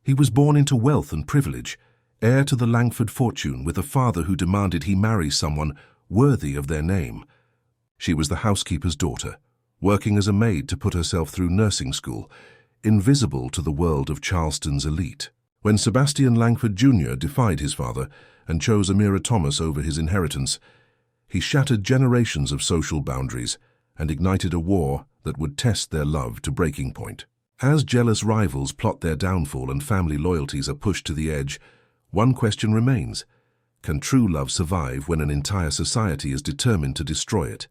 He was born into wealth and privilege, heir to the Langford fortune with a father who demanded he marry someone worthy of their name. She was the housekeeper's daughter, working as a maid to put herself through nursing school, invisible to the world of Charleston's elite. When Sebastian Langford Jr. defied his father and chose Amira Thomas over his inheritance, he shattered generations of social boundaries and ignited a war that would test their love to breaking point. As jealous rivals plot their downfall and family loyalties are pushed to the edge, one question remains: can true love survive when an entire society is determined to destroy it?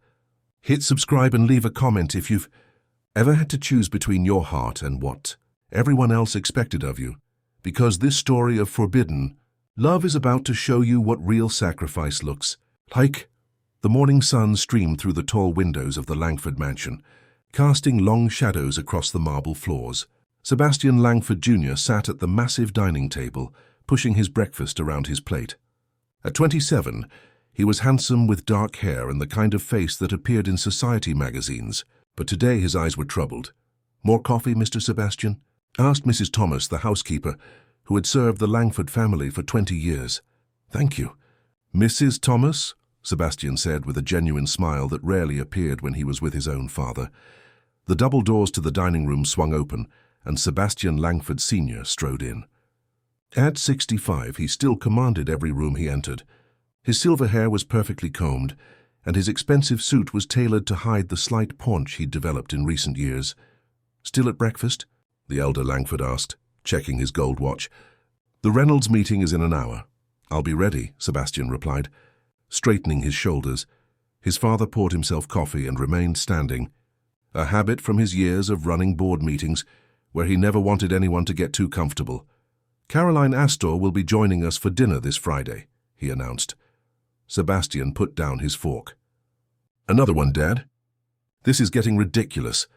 Hit subscribe and leave a comment if you've ever had to choose between your heart and what everyone else expected of you. Because this story of forbidden love is about to show you what real sacrifice looks like. The morning sun streamed through the tall windows of the Langford mansion, casting long shadows across the marble floors. Sebastian Langford Jr. sat at the massive dining table, pushing his breakfast around his plate. At 27, he was handsome with dark hair and the kind of face that appeared in society magazines. But today his eyes were troubled. "More coffee, Mr. Sebastian?" asked Mrs. Thomas, the housekeeper, who had served the Langford family for 20 years. "Thank you." "Mrs. Thomas?" Sebastian said with a genuine smile that rarely appeared when he was with his own father. The double doors to the dining room swung open, and Sebastian Langford Sr. strode in. At 65, he still commanded every room he entered. His silver hair was perfectly combed, and his expensive suit was tailored to hide the slight paunch he'd developed in recent years. "Still at breakfast?" the elder Langford asked, checking his gold watch. "The Reynolds meeting is in an hour." "I'll be ready," Sebastian replied, straightening his shoulders. His father poured himself coffee and remained standing, a habit from his years of running board meetings, where he never wanted anyone to get too comfortable. "Caroline Astor will be joining us for dinner this Friday," he announced. Sebastian put down his fork. "Another one, Dad? This is getting ridiculous."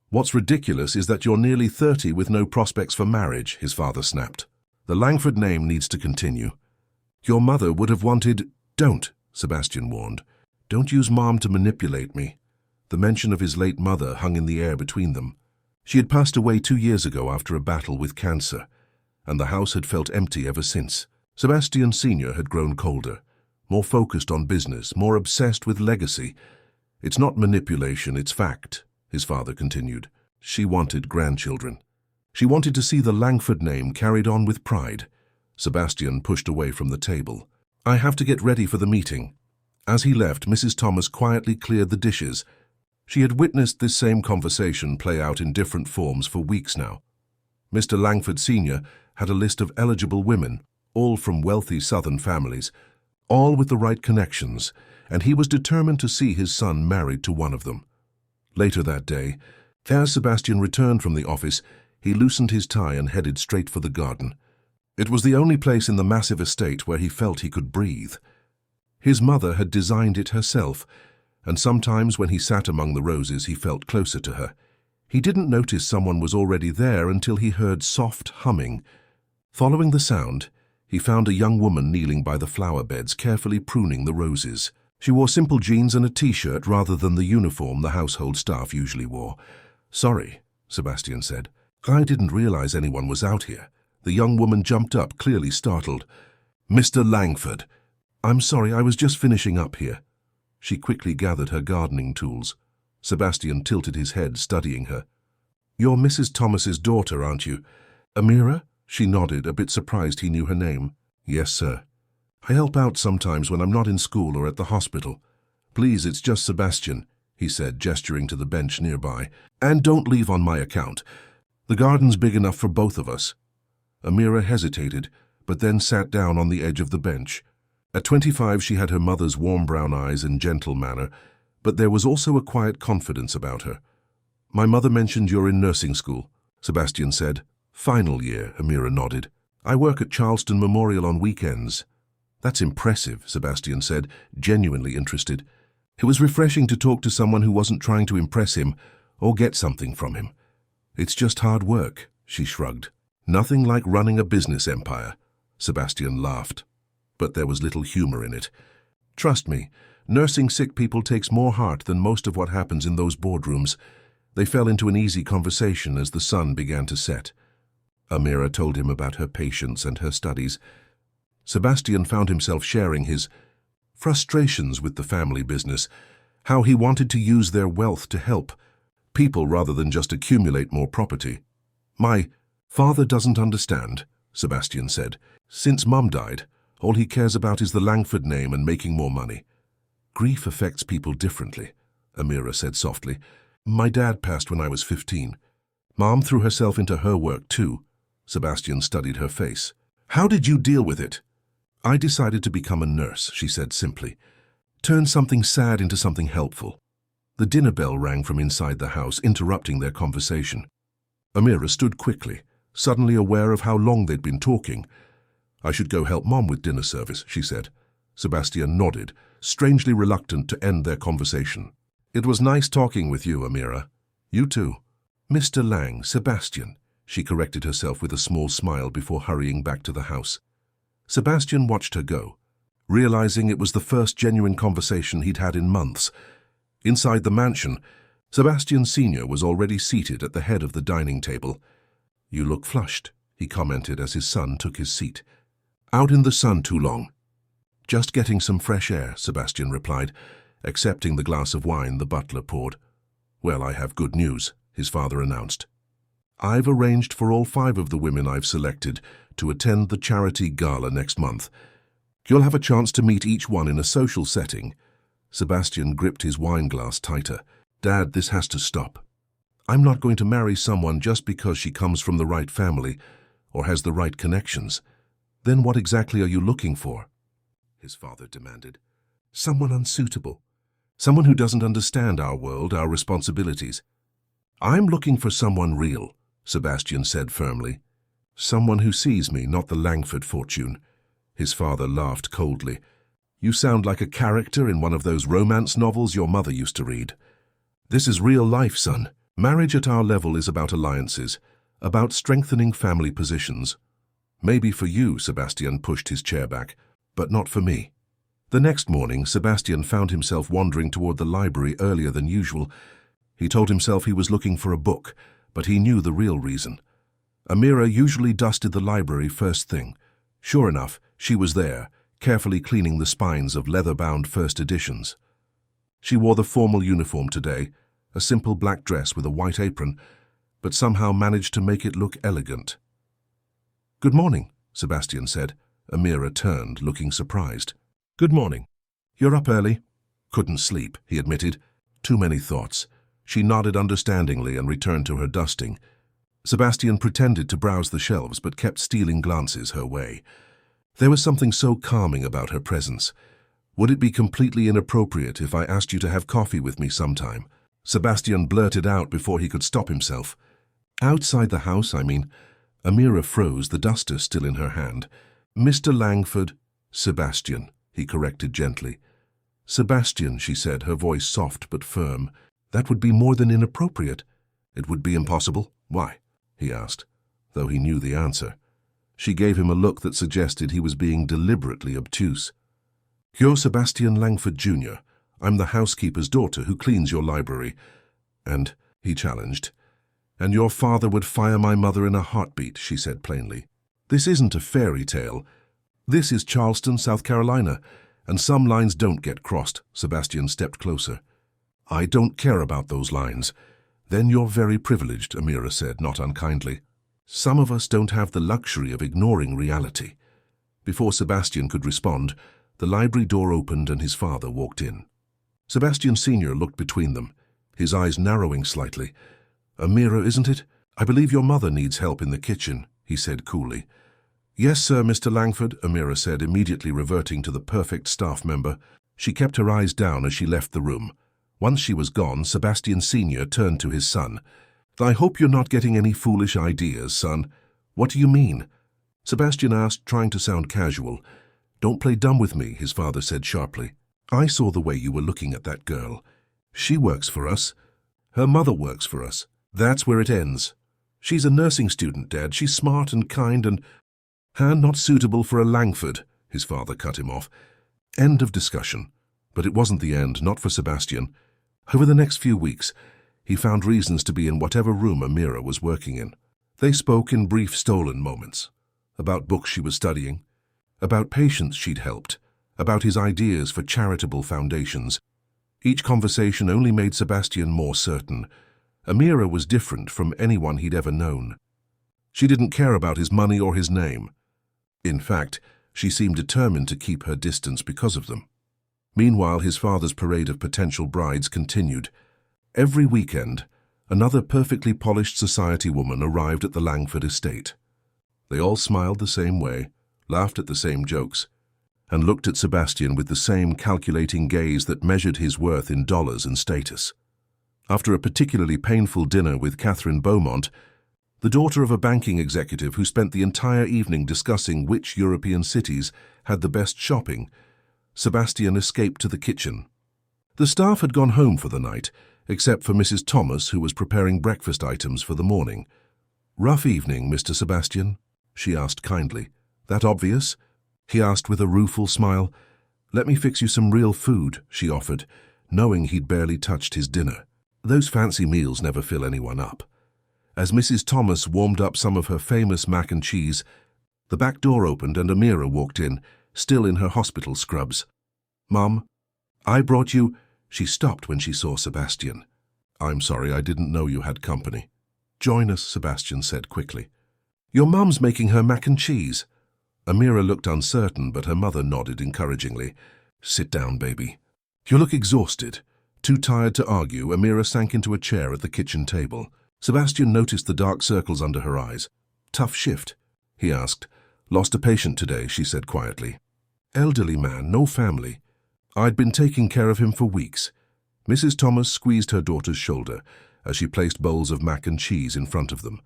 "What's ridiculous is that you're nearly 30 with no prospects for marriage," his father snapped. "The Langford name needs to continue." "Your mother would have wanted—" "Don't," Sebastian warned. "Don't use Mom to manipulate me." The mention of his late mother hung in the air between them. She had passed away 2 years ago after a battle with cancer, and the house had felt empty ever since. Sebastian Sr. had grown colder, more focused on business, more obsessed with legacy. "It's not manipulation, it's fact," his father continued. "She wanted grandchildren. She wanted to see the Langford name carried on with pride." Sebastian pushed away from the table. "I have to get ready for the meeting." As he left, Mrs. Thomas quietly cleared the dishes. She had witnessed this same conversation play out in different forms for weeks now. Mr. Langford Sr. had a list of eligible women, all from wealthy Southern families, all with the right connections, and he was determined to see his son married to one of them. Later that day, as Sebastian returned from the office, he loosened his tie and headed straight for the garden. It was the only place in the massive estate where he felt he could breathe. His mother had designed it herself, and sometimes when he sat among the roses he felt closer to her. He didn't notice someone was already there until he heard soft humming. Following the sound, he found a young woman kneeling by the flower beds, carefully pruning the roses. She wore simple jeans and a t-shirt rather than the uniform the household staff usually wore. "Sorry," Sebastian said. "I didn't realize anyone was out here." The young woman jumped up, clearly startled. "Mr. Langford." "I'm sorry, I was just finishing up here." She quickly gathered her gardening tools. Sebastian tilted his head, studying her. "You're Mrs. Thomas's daughter, aren't you?" "Amira?" She nodded, a bit surprised he knew her name. "Yes, sir. I help out sometimes when I'm not in school or at the hospital." "Please, it's just Sebastian," he said, gesturing to the bench nearby. "And don't leave on my account. The garden's big enough for both of us." Amira hesitated, but then sat down on the edge of the bench. At 25, she had her mother's warm brown eyes and gentle manner, but there was also a quiet confidence about her. "My mother mentioned you're in nursing school," Sebastian said. "Final year," Amira nodded. "I work at Charleston Memorial on weekends." "That's impressive," Sebastian said, genuinely interested. It was refreshing to talk to someone who wasn't trying to impress him or get something from him. "It's just hard work," she shrugged. "Nothing like running a business empire." Sebastian laughed, but there was little humor in it. "Trust me, nursing sick people takes more heart than most of what happens in those boardrooms." They fell into an easy conversation as the sun began to set. Amira told him about her patients and her studies. Sebastian found himself sharing his frustrations with the family business, how he wanted to use their wealth to help people rather than just accumulate more property. "My father doesn't understand," Sebastian said. "Since Mum died, all he cares about is the Langford name and making more money." "Grief affects people differently," Amira said softly. "My dad passed when I was 15. Mom threw herself into her work too." Sebastian studied her face. "How did you deal with it?" "I decided to become a nurse," she said simply. "Turn something sad into something helpful." The dinner bell rang from inside the house, interrupting their conversation. Amira stood quickly, suddenly aware of how long they'd been talking. "I should go help Mom with dinner service," she said. Sebastian nodded, strangely reluctant to end their conversation. "It was nice talking with you, Amira." "You too." "Mr. Lang, Sebastian," she corrected herself with a small smile before hurrying back to the house. Sebastian watched her go, realizing it was the first genuine conversation he'd had in months. Inside the mansion, Sebastian Sr. was already seated at the head of the dining table. "You look flushed," he commented as his son took his seat. "Out in the sun too long?" "Just getting some fresh air," Sebastian replied, accepting the glass of wine the butler poured. "Well, I have good news," his father announced. "I've arranged for all 5 of the women I've selected to attend the charity gala next month. You'll have a chance to meet each one in a social setting." Sebastian gripped his wine glass tighter. "Dad, this has to stop. I'm not going to marry someone just because she comes from the right family or has the right connections." "Then what exactly are you looking for?" his father demanded. "Someone unsuitable. Someone who doesn't understand our world, our responsibilities." "I'm looking for someone real," Sebastian said firmly. "Someone who sees me, not the Langford fortune." His father laughed coldly. "You sound like a character in one of those romance novels your mother used to read. This is real life, son. Marriage at our level is about alliances, about strengthening family positions. Maybe for you," Sebastian pushed his chair back, "but not for me." The next morning, Sebastian found himself wandering toward the library earlier than usual. He told himself he was looking for a book, but he knew the real reason. Amira usually dusted the library first thing. Sure enough, she was there, carefully cleaning the spines of leather-bound first editions. She wore the formal uniform today, a simple black dress with a white apron, but somehow managed to make it look elegant. "Good morning," Sebastian said. Amira turned, looking surprised. "Good morning. You're up early?" "Couldn't sleep," he admitted. "Too many thoughts." She nodded understandingly and returned to her dusting. Sebastian pretended to browse the shelves but kept stealing glances her way. There was something so calming about her presence. "Would it be completely inappropriate if I asked you to have coffee with me sometime?" Sebastian blurted out before he could stop himself. "Outside the house, I mean." Amira froze, the duster still in her hand. "Mr. Langford." "Sebastian," he corrected gently. "Sebastian," she said, her voice soft but firm. "That would be more than inappropriate." "It would be impossible? Why?" he asked, though he knew the answer. She gave him a look that suggested he was being deliberately obtuse. "You're Sebastian Langford, Jr. I'm the housekeeper's daughter who cleans your library." "And," he challenged. "And your father would fire my mother in a heartbeat," she said plainly. "This isn't a fairy tale. This is Charleston, South Carolina, and some lines don't get crossed." Sebastian stepped closer. "I don't care about those lines." "Then you're very privileged," Amira said, not unkindly. "Some of us don't have the luxury of ignoring reality." Before Sebastian could respond, the library door opened and his father walked in. Sebastian Sr. looked between them, his eyes narrowing slightly. "Amira, isn't it? I believe your mother needs help in the kitchen," he said coolly. "Yes, sir, Mr. Langford," Amira said, immediately reverting to the perfect staff member. She kept her eyes down as she left the room. Once she was gone, Sebastian Sr. turned to his son. "I hope you're not getting any foolish ideas, son." "What do you mean?" Sebastian asked, trying to sound casual. "Don't play dumb with me," his father said sharply. "I saw the way you were looking at that girl. She works for us. Her mother works for us. That's where it ends. She's a nursing student, Dad. She's smart and kind and not suitable for a Langford," his father cut him off. End of discussion. But it wasn't the end, not for Sebastian. Over the next few weeks, he found reasons to be in whatever room Amira was working in. They spoke in brief stolen moments, about books she was studying, about patients she'd helped, about his ideas for charitable foundations. Each conversation only made Sebastian more certain. Amira was different from anyone he'd ever known. She didn't care about his money or his name. In fact, she seemed determined to keep her distance because of them. Meanwhile, his father's parade of potential brides continued. Every weekend, another perfectly polished society woman arrived at the Langford estate. They all smiled the same way, laughed at the same jokes, and looked at Sebastian with the same calculating gaze that measured his worth in dollars and status. After a particularly painful dinner with Catherine Beaumont, the daughter of a banking executive who spent the entire evening discussing which European cities had the best shopping, Sebastian escaped to the kitchen. The staff had gone home for the night, except for Mrs. Thomas, who was preparing breakfast items for the morning. "Rough evening, Mr. Sebastian?" she asked kindly. "That obvious?" he asked with a rueful smile. "Let me fix you some real food," she offered, knowing he'd barely touched his dinner. Those fancy meals never fill anyone up. As Mrs. Thomas warmed up some of her famous mac and cheese, the back door opened and Amira walked in, still in her hospital scrubs. "Mum, I brought you—" She stopped when she saw Sebastian. "I'm sorry, I didn't know you had company." "Join us," Sebastian said quickly. "Your mum's making her mac and cheese." Amira looked uncertain, but her mother nodded encouragingly. "Sit down, baby. You look exhausted." Too tired to argue, Amira sank into a chair at the kitchen table. Sebastian noticed the dark circles under her eyes. "Tough shift?" he asked. "Lost a patient today," she said quietly. "Elderly man, no family. I'd been taking care of him for weeks." Mrs. Thomas squeezed her daughter's shoulder as she placed bowls of mac and cheese in front of them.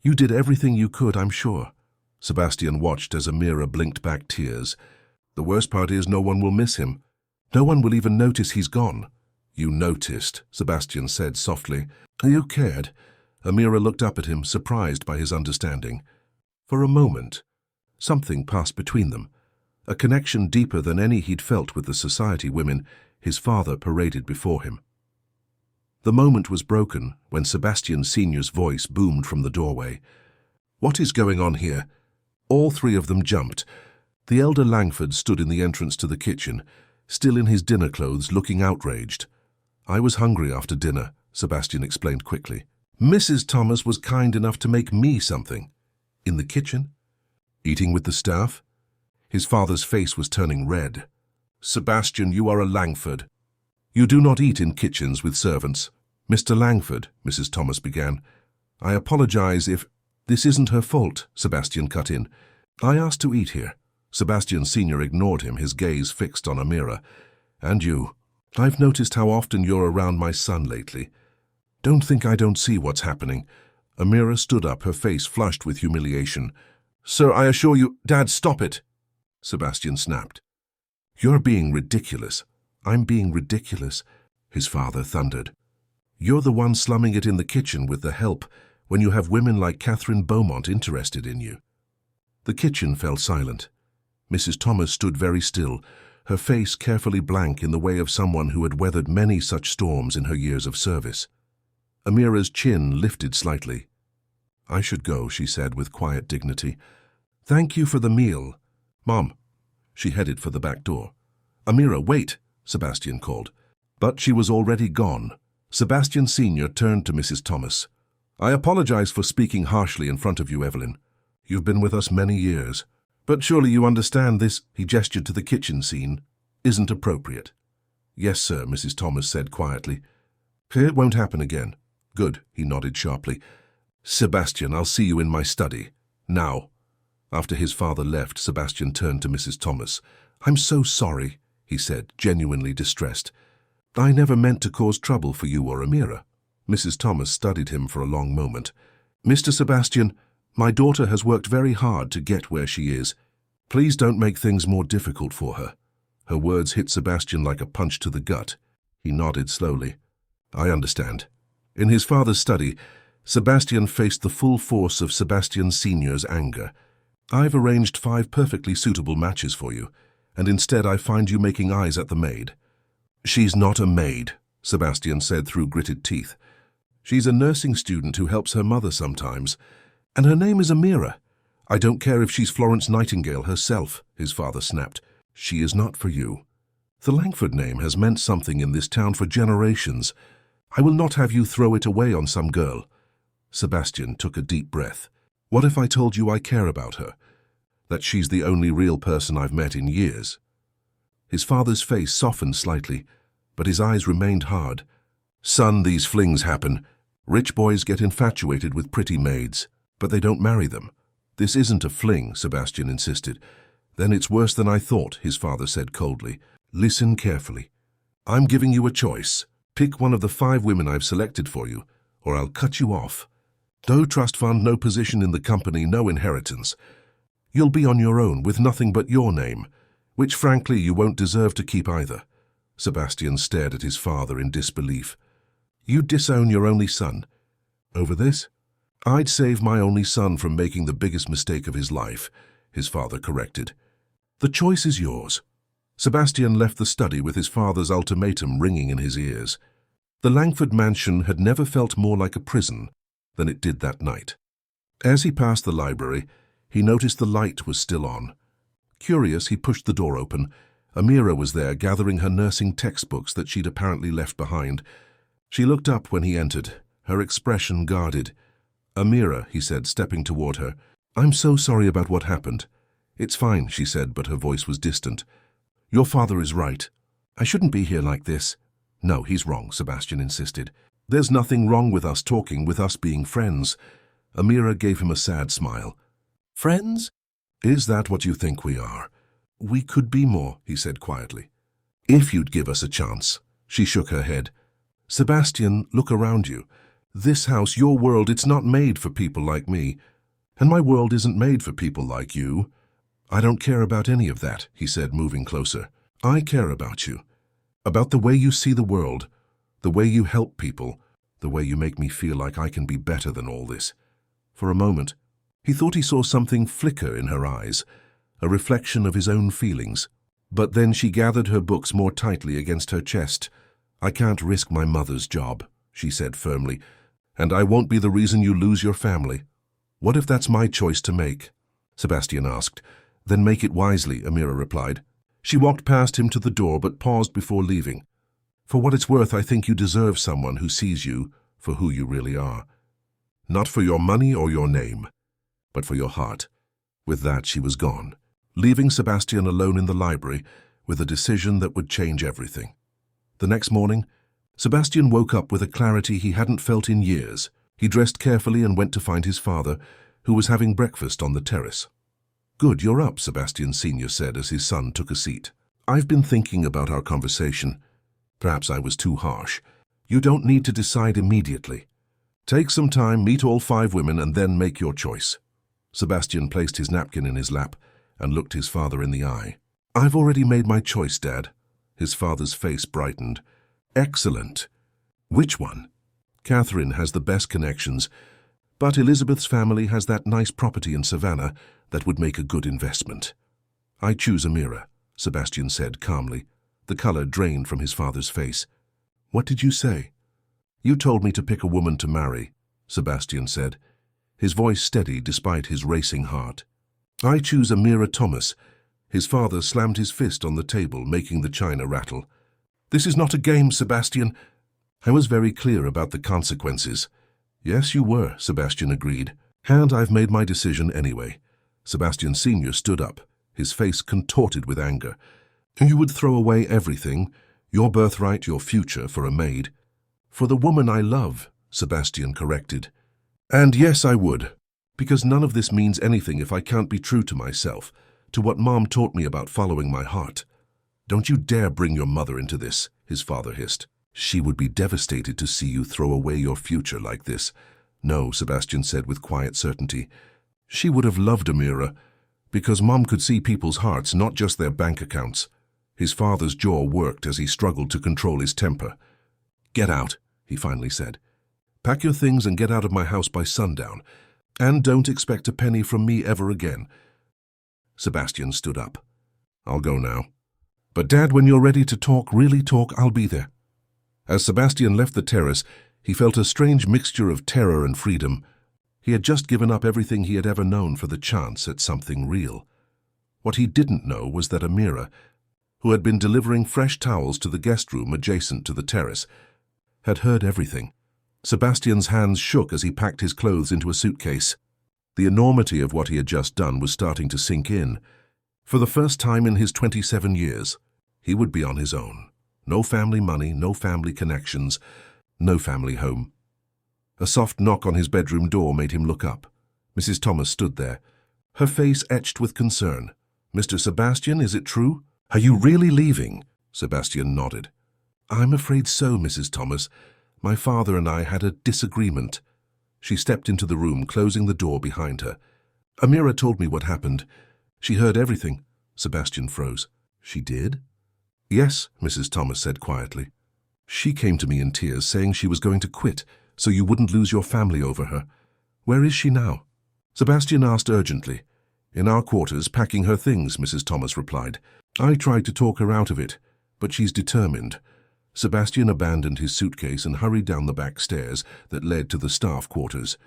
"You did everything you could, I'm sure." Sebastian watched as Amira blinked back tears. "The worst part is no one will miss him. No one will even notice he's gone." "You noticed," Sebastian said softly. "You cared." Amira looked up at him, surprised by his understanding. For a moment, something passed between them, a connection deeper than any he'd felt with the society women his father paraded before him. The moment was broken when Sebastian Sr.'s voice boomed from the doorway. "What is going on here?" All three of them jumped. The elder Langford stood in the entrance to the kitchen, still in his dinner clothes, looking outraged. "I was hungry after dinner," Sebastian explained quickly. "Mrs. Thomas was kind enough to make me something." "In the kitchen? Eating with the staff?" His father's face was turning red. "Sebastian, you are a Langford. You do not eat in kitchens with servants." "Mr. Langford," Mrs. Thomas began, "I apologize if—" "This isn't her fault," Sebastian cut in. "I asked to eat here." Sebastian Sr. ignored him, his gaze fixed on Amira. "And you. I've noticed how often you're around my son lately. Don't think I don't see what's happening." Amira stood up, her face flushed with humiliation. "Sir, I assure you—" "Dad, stop it!" Sebastian snapped. "You're being ridiculous." "I'm being ridiculous," his father thundered. "You're the one slumming it in the kitchen with the help when you have women like Catherine Beaumont interested in you." The kitchen fell silent. Mrs. Thomas stood very still, her face carefully blank in the way of someone who had weathered many such storms in her years of service. Amira's chin lifted slightly. "I should go," she said with quiet dignity. "Thank you for the meal." "Mom." She headed for the back door. "Amira, wait," Sebastian called. But she was already gone. Sebastian Sr. turned to Mrs. Thomas. "I apologize for speaking harshly in front of you, Evelyn. You've been with us many years. But surely you understand this," he gestured to the kitchen scene, "isn't appropriate." "Yes, sir," Mrs. Thomas said quietly. "It won't happen again." "Good," he nodded sharply. "Sebastian, I'll see you in my study. Now." After his father left, Sebastian turned to Mrs. Thomas. "I'm so sorry," he said, genuinely distressed. "I never meant to cause trouble for you or Amira." Mrs. Thomas studied him for a long moment. "Mr. Sebastian, my daughter has worked very hard to get where she is. Please don't make things more difficult for her." Her words hit Sebastian like a punch to the gut. He nodded slowly. "I understand." In his father's study, Sebastian faced the full force of Sebastian Sr.'s anger. "I've arranged 5 perfectly suitable matches for you, and instead I find you making eyes at the maid." "She's not a maid," Sebastian said through gritted teeth. "She's a nursing student who helps her mother sometimes. And her name is Amira. I don't care if she's Florence Nightingale herself, his father snapped. She is not for you. The Langford name has meant something in this town for generations. I will not have you throw it away on some girl. Sebastian took a deep breath. What if I told you I care about her? That she's the only real person I've met in years? His father's face softened slightly, but his eyes remained hard. Son, these flings happen. Rich boys get infatuated with pretty maids, but they don't marry them. This isn't a fling, Sebastian insisted. Then it's worse than I thought, his father said coldly. Listen carefully. I'm giving you a choice. Pick one of the 5 women I've selected for you, or I'll cut you off. No trust fund, no position in the company, no inheritance. You'll be on your own with nothing but your name, which frankly you won't deserve to keep either. Sebastian stared at his father in disbelief. You disown your only son. Over this? I'd save my only son from making the biggest mistake of his life, his father corrected. The choice is yours. Sebastian left the study with his father's ultimatum ringing in his ears. The Langford mansion had never felt more like a prison than it did that night. As he passed the library, he noticed the light was still on. Curious, he pushed the door open. Amira was there, gathering her nursing textbooks that she'd apparently left behind. She looked up when he entered, her expression guarded. Amira, he said, stepping toward her. I'm so sorry about what happened. It's fine, she said, but her voice was distant. Your father is right. I shouldn't be here like this. No, he's wrong, Sebastian insisted. There's nothing wrong with us talking, with us being friends. Amira gave him a sad smile. Friends? Is that what you think we are? We could be more, he said quietly. If you'd give us a chance. She shook her head. Sebastian, look around you. This house, your world, it's not made for people like me. And my world isn't made for people like you. I don't care about any of that, he said, moving closer. I care about you. About the way you see the world, the way you help people, the way you make me feel like I can be better than all this. For a moment, he thought he saw something flicker in her eyes, a reflection of his own feelings. But then she gathered her books more tightly against her chest. I can't risk my mother's job, she said firmly, and I won't be the reason you lose your family. What if that's my choice to make? Sebastian asked. Then make it wisely, Amira replied. She walked past him to the door but paused before leaving. For what it's worth, I think you deserve someone who sees you for who you really are. Not for your money or your name, but for your heart. With that, she was gone, leaving Sebastian alone in the library with a decision that would change everything. The next morning, Sebastian woke up with a clarity he hadn't felt in years. He dressed carefully and went to find his father, who was having breakfast on the terrace. Good, you're up, Sebastian Sr. said as his son took a seat. I've been thinking about our conversation. Perhaps I was too harsh. You don't need to decide immediately. Take some time, meet all 5 women, and then make your choice. Sebastian placed his napkin in his lap and looked his father in the eye. I've already made my choice, Dad. His father's face brightened. Excellent. Which one? Catherine has the best connections, but Elizabeth's family has that nice property in Savannah that would make a good investment. I choose Amira, Sebastian said calmly. The color drained from his father's face. What did you say? You told me to pick a woman to marry, Sebastian said, his voice steady despite his racing heart. I choose Amira Thomas. His father slammed his fist on the table, making the china rattle. This is not a game, Sebastian. I was very clear about the consequences. Yes, you were, Sebastian agreed. And I've made my decision anyway. Sebastian Sr. stood up, his face contorted with anger. You would throw away everything, your birthright, your future, for a maid. For the woman I love, Sebastian corrected. And yes, I would, because none of this means anything if I can't be true to myself, to what Mom taught me about following my heart. Don't you dare bring your mother into this, his father hissed. She would be devastated to see you throw away your future like this. No, Sebastian said with quiet certainty. She would have loved Amira, because Mom could see people's hearts, not just their bank accounts. His father's jaw worked as he struggled to control his temper. Get out, he finally said. Pack your things and get out of my house by sundown, and don't expect a penny from me ever again. Sebastian stood up. I'll go now. But Dad, when you're ready to talk, really talk, I'll be there. As Sebastian left the terrace, he felt a strange mixture of terror and freedom. He had just given up everything he had ever known for the chance at something real. What he didn't know was that Amira, who had been delivering fresh towels to the guest room adjacent to the terrace, had heard everything. Sebastian's hands shook as he packed his clothes into a suitcase. The enormity of what he had just done was starting to sink in. For the first time in his 27 years, he would be on his own. No family money, no family connections, no family home. A soft knock on his bedroom door made him look up. Mrs. Thomas stood there, her face etched with concern. "Mr. Sebastian, is it true? Are you really leaving?" Sebastian nodded. "I'm afraid so, Mrs. Thomas. My father and I had a disagreement." She stepped into the room, closing the door behind her. "Amira told me what happened. She heard everything." Sebastian froze. "She did?" "Yes," Mrs. Thomas said quietly. "She came to me in tears, saying she was going to quit, so you wouldn't lose your family over her. Where is she now?" Sebastian asked urgently. "In our quarters, packing her things," Mrs. Thomas replied. "I tried to talk her out of it, but she's determined." Sebastian abandoned his suitcase and hurried down the back stairs that led to the staff quarters.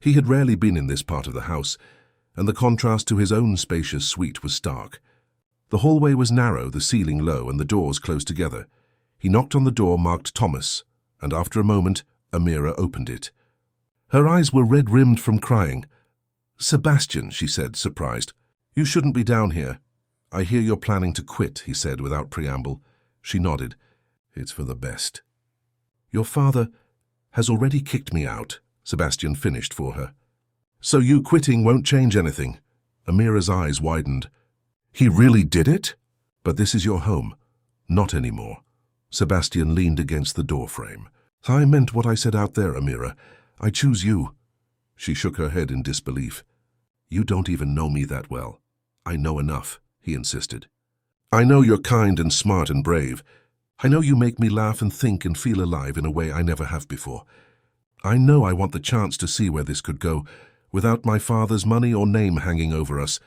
He had rarely been in this part of the house, and the contrast to his own spacious suite was stark. The hallway was narrow, the ceiling low, and the doors close together. He knocked on the door marked Thomas, and after a moment, Amira opened it. Her eyes were red-rimmed from crying. "Sebastian," she said, surprised. "You shouldn't be down here." "I hear you're planning to quit," he said without preamble. She nodded. "It's for the best." "Your father has already kicked me out," Sebastian finished for her. "So you quitting won't change anything?" Amira's eyes widened. "He really did it? But this is your home." "Not anymore." Sebastian leaned against the doorframe. "I meant what I said out there, Amira. I choose you." She shook her head in disbelief. "You don't even know me that well." "I know enough," he insisted. "I know you're kind and smart and brave. I know you make me laugh and think and feel alive in a way I never have before. I know I want the chance to see where this could go, without my father's money or name hanging over us."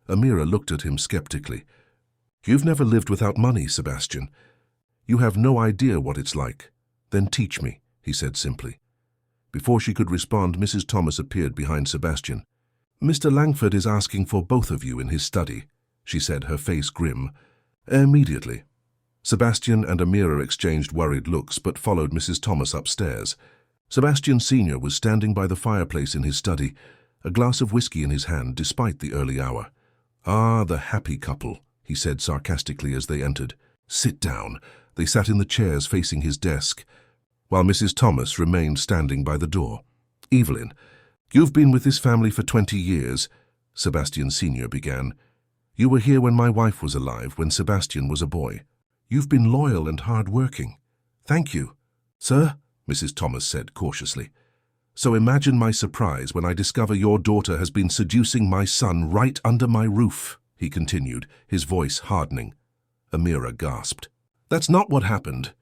Amira looked at him skeptically. "You've never lived without money, Sebastian. You have no idea what it's like." "Then teach me," he said simply. Before she could respond, Mrs. Thomas appeared behind Sebastian. "Mr. Langford is asking for both of you in his study," she said, her face grim. "Immediately." Sebastian and Amira exchanged worried looks, but followed Mrs. Thomas upstairs. Sebastian Sr. was standing by the fireplace in his study, a glass of whiskey in his hand despite the early hour. "Ah, the happy couple," he said sarcastically as they entered. "Sit down." They sat in the chairs facing his desk, while Mrs. Thomas remained standing by the door. "Evelyn, you've been with this family for 20 years, Sebastian Sr. began. "You were here when my wife was alive, when Sebastian was a boy. You've been loyal and hard-working." "Thank you." "Sir," Mrs. Thomas said cautiously. "So imagine my surprise when I discover your daughter has been seducing my son right under my roof," he continued, his voice hardening. Amira gasped. "That's not what happened."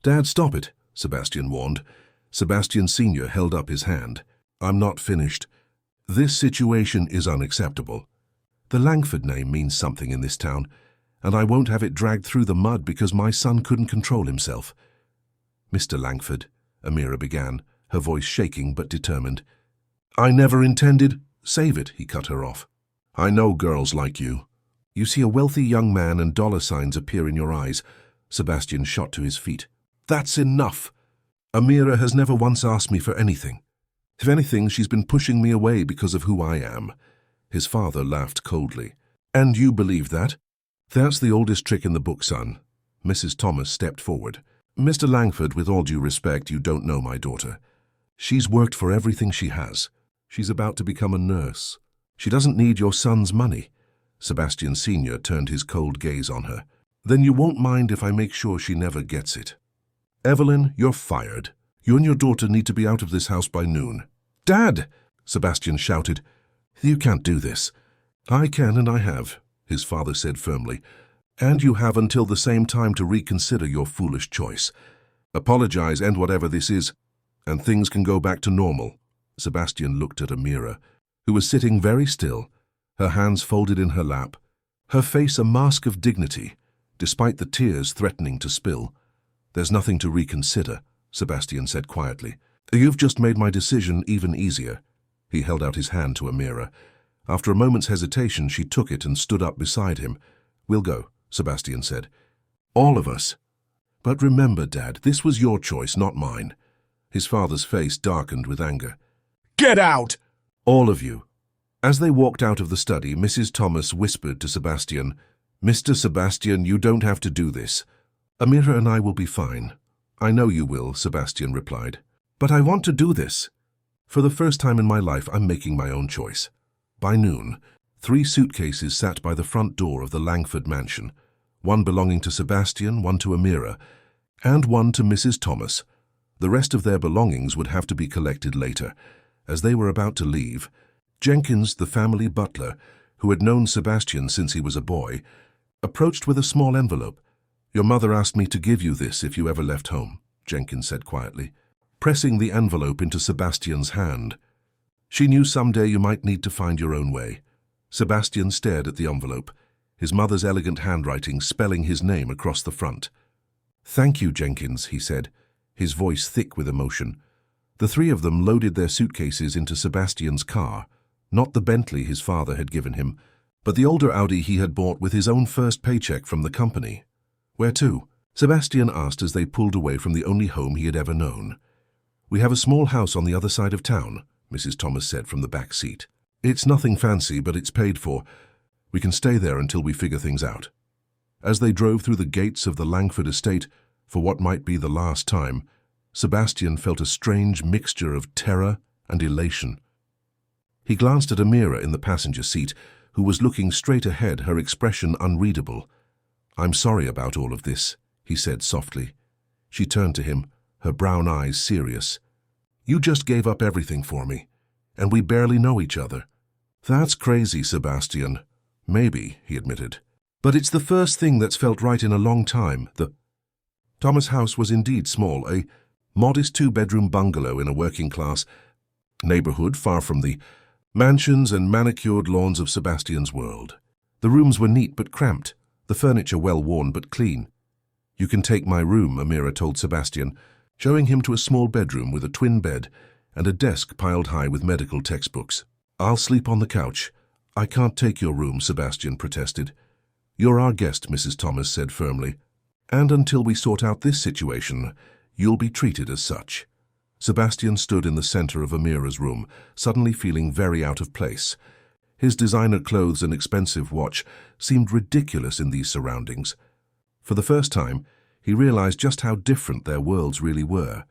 "Dad, stop it," Sebastian warned. Sebastian Sr. held up his hand. "I'm not finished. This situation is unacceptable. The Langford name means something in this town, and I won't have it dragged through the mud because my son couldn't control himself." "Mr. Langford," Amira began, her voice shaking but determined. "I never intended—" "Save it," he cut her off. "I know girls like you. You see a wealthy young man and dollar signs appear in your eyes." Sebastian shot to his feet. "That's enough. Amira has never once asked me for anything. If anything, she's been pushing me away because of who I am." His father laughed coldly. "And you believe that?" "That's the oldest trick in the book, son." Mrs. Thomas stepped forward. "Mr. Langford, with all due respect, you don't know my daughter. She's worked for everything she has. She's about to become a nurse. She doesn't need your son's money." Sebastian Sr. turned his cold gaze on her. "Then you won't mind if I make sure she never gets it. Evelyn, you're fired. You and your daughter need to be out of this house by noon." "Dad!" Sebastian shouted. "You can't do this." "I can and I have," his father said firmly. "And you have until the same time to reconsider your foolish choice. Apologize and whatever this is, and things can go back to normal." Sebastian looked at Amira, who was sitting very still, her hands folded in her lap, her face a mask of dignity, despite the tears threatening to spill. "There's nothing to reconsider," Sebastian said quietly. "You've just made my decision even easier. He held out his hand to Amira. After a moment's hesitation, she took it and stood up beside him. "We'll go," Sebastian said. "All of us. But remember, Dad, this was your choice, not mine." His father's face darkened with anger. "Get out!" "All of you." As they walked out of the study, Mrs. Thomas whispered to Sebastian, "Mr. Sebastian, you don't have to do this. Amira and I will be fine." "I know you will," Sebastian replied. "But I want to do this. For the first time in my life, I'm making my own choice." By noon, 3 suitcases sat by the front door of the Langford mansion, one belonging to Sebastian, one to Amira, and one to Mrs. Thomas. The rest of their belongings would have to be collected later. As they were about to leave, Jenkins, the family butler, who had known Sebastian since he was a boy, approached with a small envelope. "Your mother asked me to give you this if you ever left home," Jenkins said quietly, pressing the envelope into Sebastian's hand. "She knew someday you might need to find your own way." Sebastian stared at the envelope, his mother's elegant handwriting spelling his name across the front. "Thank you, Jenkins," he said, his voice thick with emotion. The 3 of them loaded their suitcases into Sebastian's car, not the Bentley his father had given him, but the older Audi he had bought with his own first paycheck from the company. "Where to?" Sebastian asked as they pulled away from the only home he had ever known. "We have a small house on the other side of town," Mrs. Thomas said from the back seat. "It's nothing fancy, but it's paid for. We can stay there until we figure things out." As they drove through the gates of the Langford estate, for what might be the last time, Sebastian felt a strange mixture of terror and elation. He glanced at Amira in the passenger seat, who was looking straight ahead, her expression unreadable. "I'm sorry about all of this," he said softly. She turned to him, her brown eyes serious. "You just gave up everything for me, and we barely know each other." "That's crazy, Sebastian." "Maybe," he admitted. "But it's the first thing that's felt right in a long time." The Thomas house was indeed small, a modest 2-bedroom bungalow in a working-class neighborhood far from the mansions and manicured lawns of Sebastian's world. The rooms were neat but cramped, the furniture well-worn but clean. "You can take my room," Amira told Sebastian, showing him to a small bedroom with a twin bed and a desk piled high with medical textbooks. "I'll sleep on the couch." "I can't take your room," Sebastian protested. "You're our guest," Mrs. Thomas said firmly. "And until we sort out this situation, you'll be treated as such." Sebastian stood in the center of Amira's room, suddenly feeling very out of place. His designer clothes and expensive watch seemed ridiculous in these surroundings. For the first time, he realized just how different their worlds really were.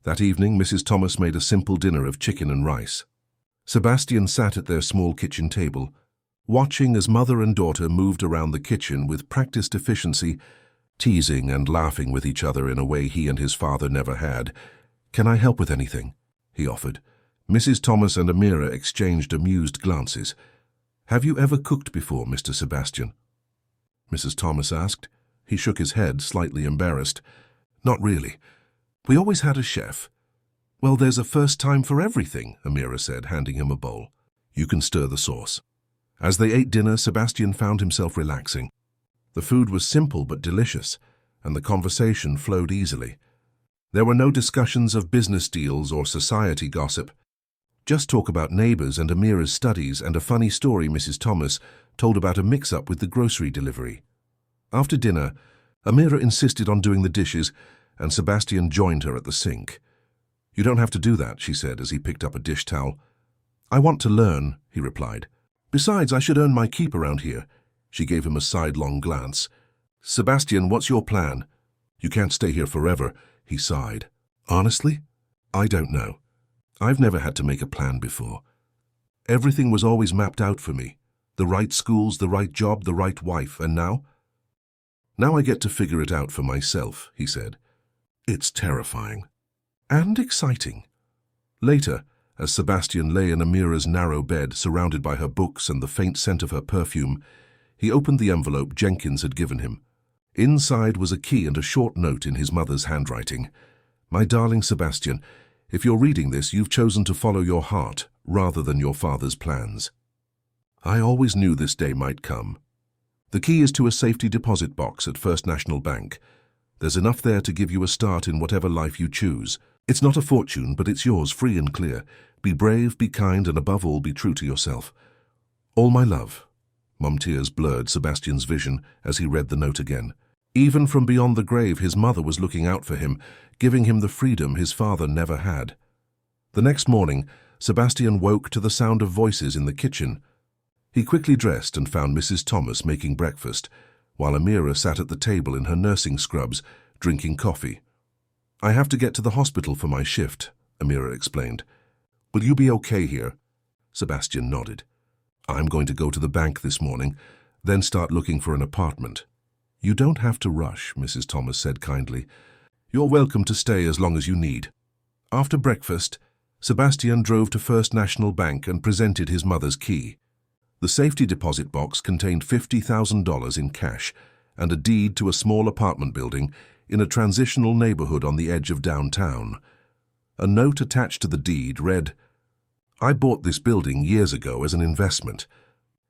That evening, Mrs. Thomas made a simple dinner of chicken and rice. Sebastian sat at their small kitchen table, watching as mother and daughter moved around the kitchen with practiced efficiency, teasing and laughing with each other in a way he and his father never had. "Can I help with anything?" he offered. Mrs. Thomas and Amira exchanged amused glances. "Have you ever cooked before, Mr. Sebastian?" Mrs. Thomas asked. He shook his head, slightly embarrassed. "Not really. We always had a chef." "Well, there's a first time for everything," Amira said, handing him a bowl. "You can stir the sauce." As they ate dinner, Sebastian found himself relaxing. The food was simple but delicious, and the conversation flowed easily. There were no discussions of business deals or society gossip. Just talk about neighbors and Amira's studies and a funny story Mrs. Thomas told about a mix-up with the grocery delivery. After dinner, Amira insisted on doing the dishes, and Sebastian joined her at the sink. "You don't have to do that," she said as he picked up a dish towel. "I want to learn," he replied. "Besides, I should earn my keep around here." She gave him a sidelong glance. "Sebastian, what's your plan?" "You can't stay here forever," he sighed. "Honestly, I don't know. I've never had to make a plan before. Everything was always mapped out for me. The right schools, the right job, the right wife, and now? Now I get to figure it out for myself," he said. "It's terrifying. And exciting." Later, as Sebastian lay in Amira's narrow bed, surrounded by her books and the faint scent of her perfume, he opened the envelope Jenkins had given him. Inside was a key and a short note in his mother's handwriting. "My darling Sebastian, if you're reading this, you've chosen to follow your heart rather than your father's plans. I always knew this day might come. The key is to a safety deposit box at First National Bank. There's enough there to give you a start in whatever life you choose. It's not a fortune, but it's yours, free and clear. Be brave, be kind, and above all, be true to yourself. All my love. Mom tears blurred Sebastian's vision as he read the note again. Even from beyond the grave, his mother was looking out for him, giving him the freedom his father never had. The next morning, Sebastian woke to the sound of voices in the kitchen. He quickly dressed and found Mrs. Thomas making breakfast, while Amira sat at the table in her nursing scrubs, drinking coffee. "I have to get to the hospital for my shift," Amira explained. "Will you be okay here?" Sebastian nodded. "I'm going to go to the bank this morning, then start looking for an apartment." "You don't have to rush," Mrs. Thomas said kindly. "You're welcome to stay as long as you need." After breakfast, Sebastian drove to First National Bank and presented his mother's key. The safety deposit box contained $50,000 in cash and a deed to a small apartment building in a transitional neighborhood on the edge of downtown. A note attached to the deed read, "I bought this building years ago as an investment.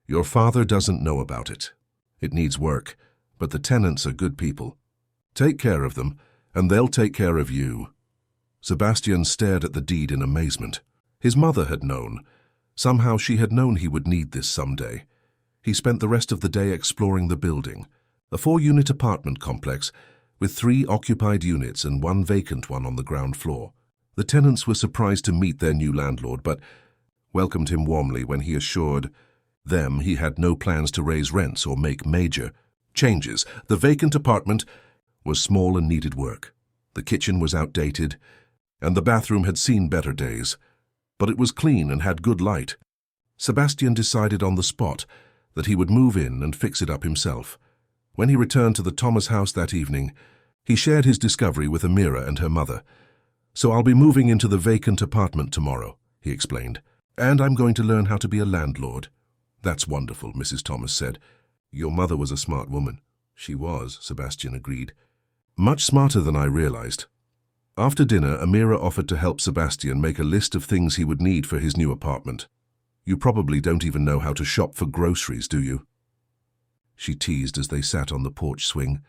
Your father doesn't know about it. It needs work, but the tenants are good people. Take care of them, and they'll take care of you." Sebastian stared at the deed in amazement. His mother had known. Somehow she had known he would need this someday. He spent the rest of the day exploring the building, a 4-unit apartment complex with 3 occupied units and 1 vacant one on the ground floor. The tenants were surprised to meet their new landlord, but welcomed him warmly when he assured them he had no plans to raise rents or make major changes. The vacant apartment was small and needed work. The kitchen was outdated, and the bathroom had seen better days, but it was clean and had good light. Sebastian decided on the spot that he would move in and fix it up himself. When he returned to the Thomas house that evening, he shared his discovery with Amira and her mother. "So I'll be moving into the vacant apartment tomorrow," he explained, "and I'm going to learn how to be a landlord." "That's wonderful," Mrs. Thomas said. "Your mother was a smart woman." "She was," Sebastian agreed. "Much smarter than I realized." After dinner, Amira offered to help Sebastian make a list of things he would need for his new apartment. "You probably don't even know how to shop for groceries, do you?" she teased as they sat on the porch swing.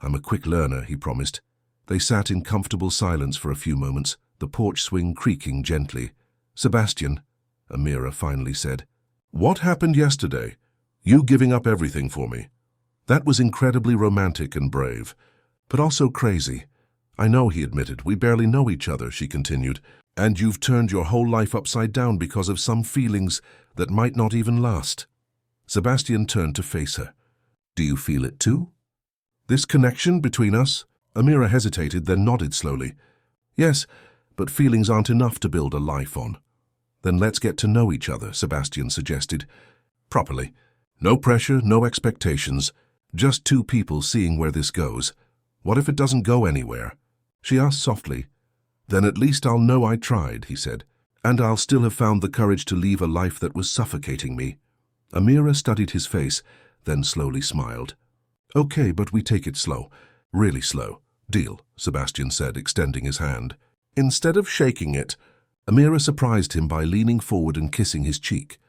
"I'm a quick learner," he promised. They sat in comfortable silence for a few moments, the porch swing creaking gently. "Sebastian," Amira finally said, "what happened yesterday? You giving up everything for me. That was incredibly romantic and brave, but also crazy." "I know," he admitted. "We barely know each other," she continued. "And you've turned your whole life upside down because of some feelings that might not even last." Sebastian turned to face her. "Do you feel it too? This connection between us?" Amira hesitated, then nodded slowly. "Yes, but feelings aren't enough to build a life on." "Then let's get to know each other," Sebastian suggested. "Properly. No pressure, no expectations. Just 2 people seeing where this goes. What if it doesn't go anywhere?" she asked softly. "Then at least I'll know I tried," he said. "And I'll still have found the courage to leave a life that was suffocating me." Amira studied his face, then slowly smiled. "Okay, but we take it slow. Really slow. Deal," Sebastian said, extending his hand. Instead of shaking it, Amira surprised him by leaning forward and kissing his cheek.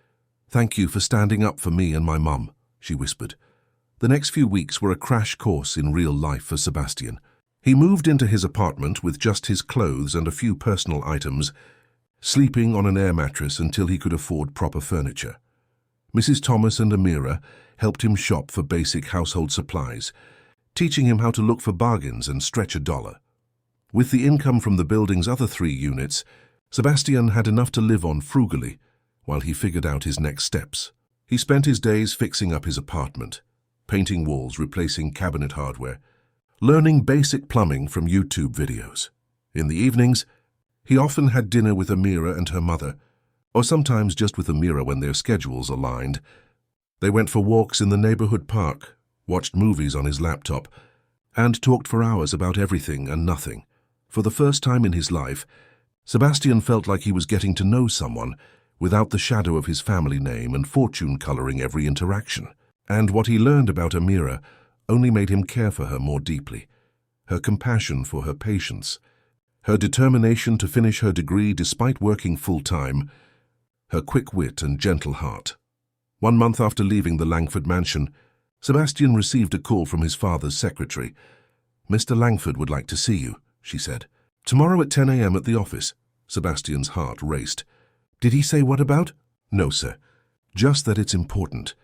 "Thank you for standing up for me and my mum," she whispered. The next few weeks were a crash course in real life for Sebastian. He moved into his apartment with just his clothes and a few personal items, sleeping on an air mattress until he could afford proper furniture. Mrs. Thomas and Amira helped him shop for basic household supplies, teaching him how to look for bargains and stretch a dollar. With the income from the building's other 3 units, Sebastian had enough to live on frugally while he figured out his next steps. He spent his days fixing up his apartment, painting walls, replacing cabinet hardware, learning basic plumbing from YouTube videos. In the evenings, he often had dinner with Amira and her mother, or sometimes just with Amira when their schedules aligned. They went for walks in the neighborhood park, watched movies on his laptop, and talked for hours about everything and nothing. For the first time in his life, Sebastian felt like he was getting to know someone without the shadow of his family name and fortune coloring every interaction. And what he learned about Amira only made him care for her more deeply. Her compassion for her patients, her determination to finish her degree despite working full-time, her quick wit and gentle heart. 1 month after leaving the Langford mansion, Sebastian received a call from his father's secretary. "Mr. Langford would like to see you," she said. "Tomorrow at 10 a.m. at the office." Sebastian's heart raced. "Did he say what about?" "No, sir. Just that it's important."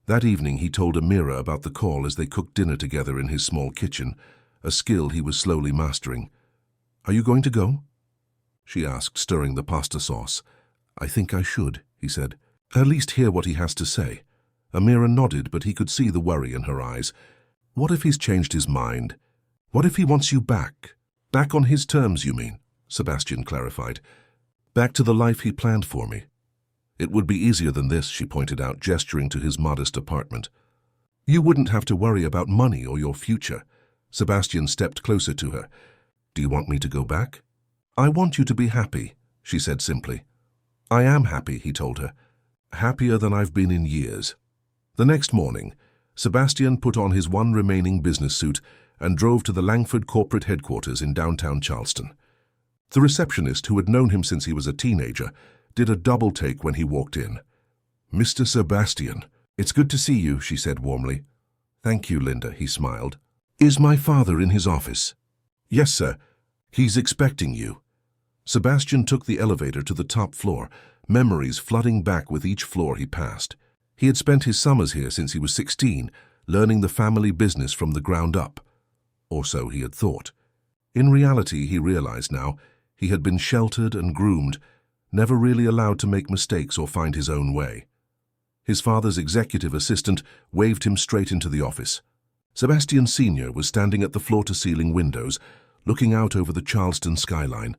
That evening he told Amira about the call as they cooked dinner together in his small kitchen, a skill he was slowly mastering. "Are you going to go?" she asked, stirring the pasta sauce. "I think I should," he said. "At least hear what he has to say." Amira nodded, but he could see the worry in her eyes. "What if he's changed his mind? What if he wants you back? Back on his terms, you mean?" Sebastian clarified. "Back to the life he planned for me." "It would be easier than this," she pointed out, gesturing to his modest apartment. "You wouldn't have to worry about money or your future." Sebastian stepped closer to her. "Do you want me to go back?" "I want you to be happy," she said simply. "I am happy," he told her. "Happier than I've been in years." The next morning, Sebastian put on his one remaining business suit and drove to the Langford corporate headquarters in downtown Charleston. The receptionist, who had known him since he was a teenager, did a double take when he walked in. "Mr. Sebastian, it's good to see you," she said warmly. "Thank you, Linda," he smiled. "Is my father in his office?" "Yes, sir. He's expecting you." Sebastian took the elevator to the top floor, memories flooding back with each floor he passed. He had spent his summers here since he was 16, learning the family business from the ground up. Or so he had thought. In reality, he realized now, he had been sheltered and groomed, never really allowed to make mistakes or find his own way. His father's executive assistant waved him straight into the office. Sebastian Sr. was standing at the floor-to-ceiling windows, looking out over the Charleston skyline.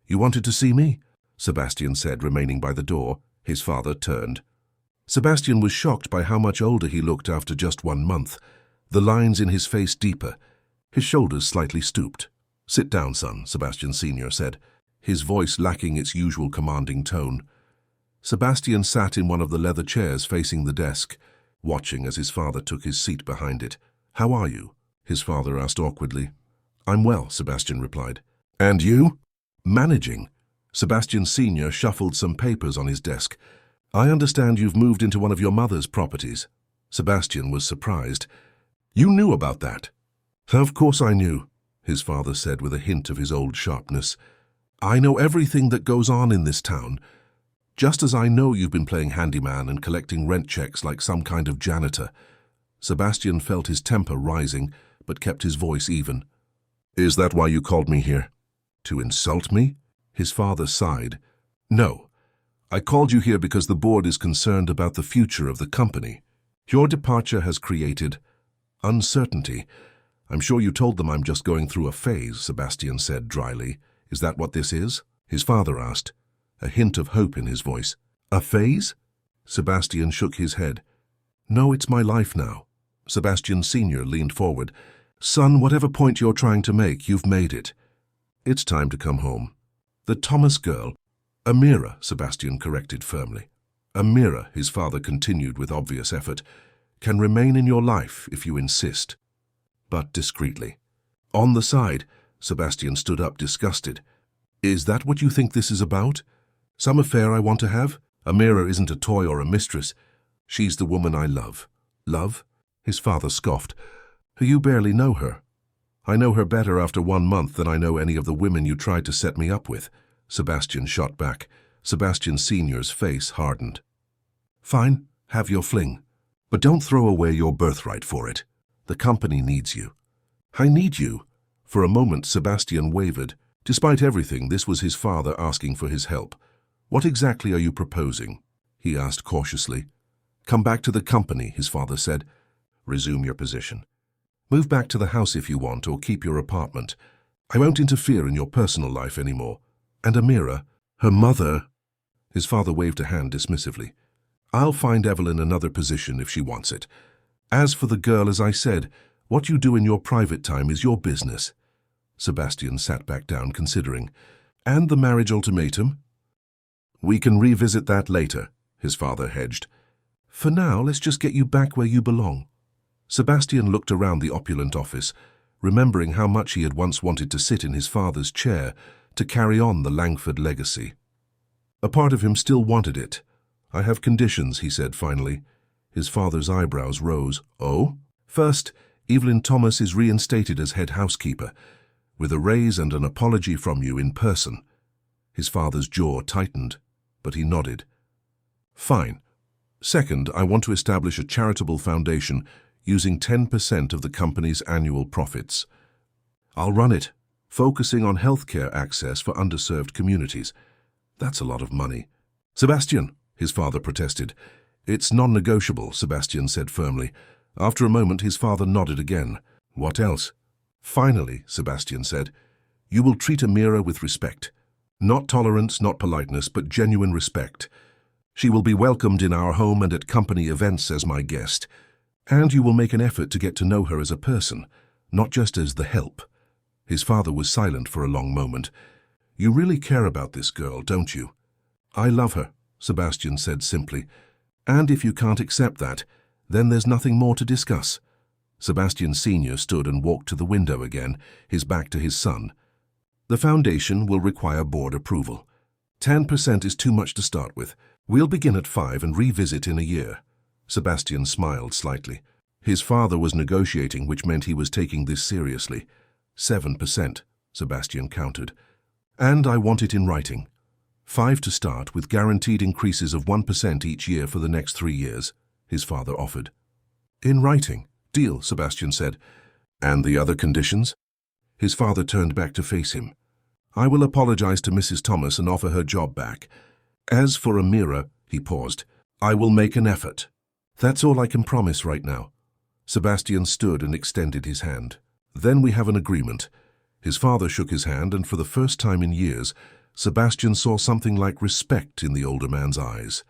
"You wanted to see me?" Sebastian said, remaining by the door. His father turned. Sebastian was shocked by how much older he looked after just 1 month, the lines in his face deeper, his shoulders slightly stooped. "Sit down, son," Sebastian Sr. said, his voice lacking its usual commanding tone. Sebastian sat in one of the leather chairs facing the desk, watching as his father took his seat behind it. "How are you?" his father asked awkwardly. "I'm well," Sebastian replied. "And you?" "Managing." Sebastian Sr. shuffled some papers on his desk. "I understand you've moved into one of your mother's properties." Sebastian was surprised. "You knew about that?" "Of course I knew," his father said with a hint of his old sharpness. "I know everything that goes on in this town. Just as I know you've been playing handyman and collecting rent checks like some kind of janitor." Sebastian felt his temper rising, but kept his voice even. "Is that why you called me here? To insult me?" His father sighed. "No. I called you here because the board is concerned about the future of the company. Your departure has created uncertainty. I'm sure you told them I'm just going through a phase," Sebastian said dryly. "Is that what this is?" his father asked, a hint of hope in his voice. "A phase?" Sebastian shook his head. "No, it's my life now." Sebastian Sr. leaned forward. "Son, whatever point you're trying to make, you've made it. It's time to come home." "The Thomas girl—" "Amira," Sebastian corrected firmly. "Amira," his father continued with obvious effort, "can remain in your life if you insist, but discreetly." On the side, Sebastian stood up disgusted. "Is that what you think this is about? Some affair I want to have? Amira isn't a toy or a mistress. She's the woman I love." "Love?" His father scoffed. "You barely know her." "I know her better after 1 month than I know any of the women you tried to set me up with," Sebastian shot back. Sebastian Sr.'s face hardened. "Fine, have your fling. But don't throw away your birthright for it. The company needs you." "I need you." For a moment, Sebastian wavered. Despite everything, this was his father asking for his help. "What exactly are you proposing?" he asked cautiously. "Come back to the company," his father said. "Resume your position. Move back to the house if you want, or keep your apartment. I won't interfere in your personal life anymore. And Amira, her mother—" His father waved a hand dismissively. "I'll find Evelyn another position if she wants it. As for the girl, as I said, what you do in your private time is your business." Sebastian sat back down, considering. "And the marriage ultimatum?" "We can revisit that later," his father hedged. "For now, let's just get you back where you belong." Sebastian looked around the opulent office, remembering how much he had once wanted to sit in his father's chair to carry on the Langford legacy. A part of him still wanted it. "I have conditions," he said finally. His father's eyebrows rose. "Oh?" "First, Evelyn Thomas is reinstated as head housekeeper, with a raise and an apology from you in person. His father's jaw tightened, but he nodded. Fine. Second, I want to establish a charitable foundation using 10% of the company's annual profits. I'll run it, focusing on healthcare access for underserved communities. That's a lot of money. Sebastian, his father protested. It's non-negotiable, Sebastian said firmly. After a moment, his father nodded again. What else? Finally, Sebastian said, you will treat Amira with respect. Not tolerance, not politeness, but genuine respect. She will be welcomed in our home and at company events as my guest. And you will make an effort to get to know her as a person, not just as the help. His father was silent for a long moment. You really care about this girl, don't you? I love her, Sebastian said simply. And if you can't accept that, then there's nothing more to discuss. Sebastian Sr. stood and walked to the window again, his back to his son. The foundation will require board approval. 10% is too much to start with. We'll begin at 5 and revisit in a year. Sebastian smiled slightly. His father was negotiating, which meant he was taking this seriously. 7%, Sebastian countered. And I want it in writing. 5 to start, with guaranteed increases of 1% each year for the next 3 years, his father offered. In writing. Deal, Sebastian said. And the other conditions? His father turned back to face him. I will apologize to Mrs. Thomas and offer her job back. As for Amira, he paused, I will make an effort. That's all I can promise right now. Sebastian stood and extended his hand. Then we have an agreement. His father shook his hand, and for the first time in years, Sebastian saw something like respect in the older man's eyes.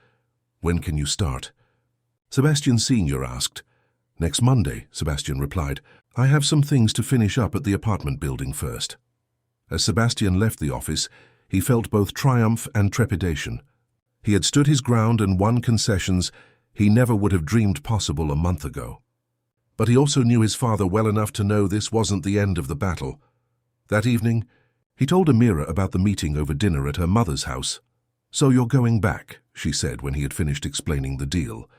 When can you start? Sebastian Sr. asked. Next Monday, Sebastian replied. I have some things to finish up at the apartment building first. As Sebastian left the office, he felt both triumph and trepidation. He had stood his ground and won concessions he never would have dreamed possible a month ago. But he also knew his father well enough to know this wasn't the end of the battle. That evening, he told Amira about the meeting over dinner at her mother's house. So you're going back, she said when he had finished explaining the deal.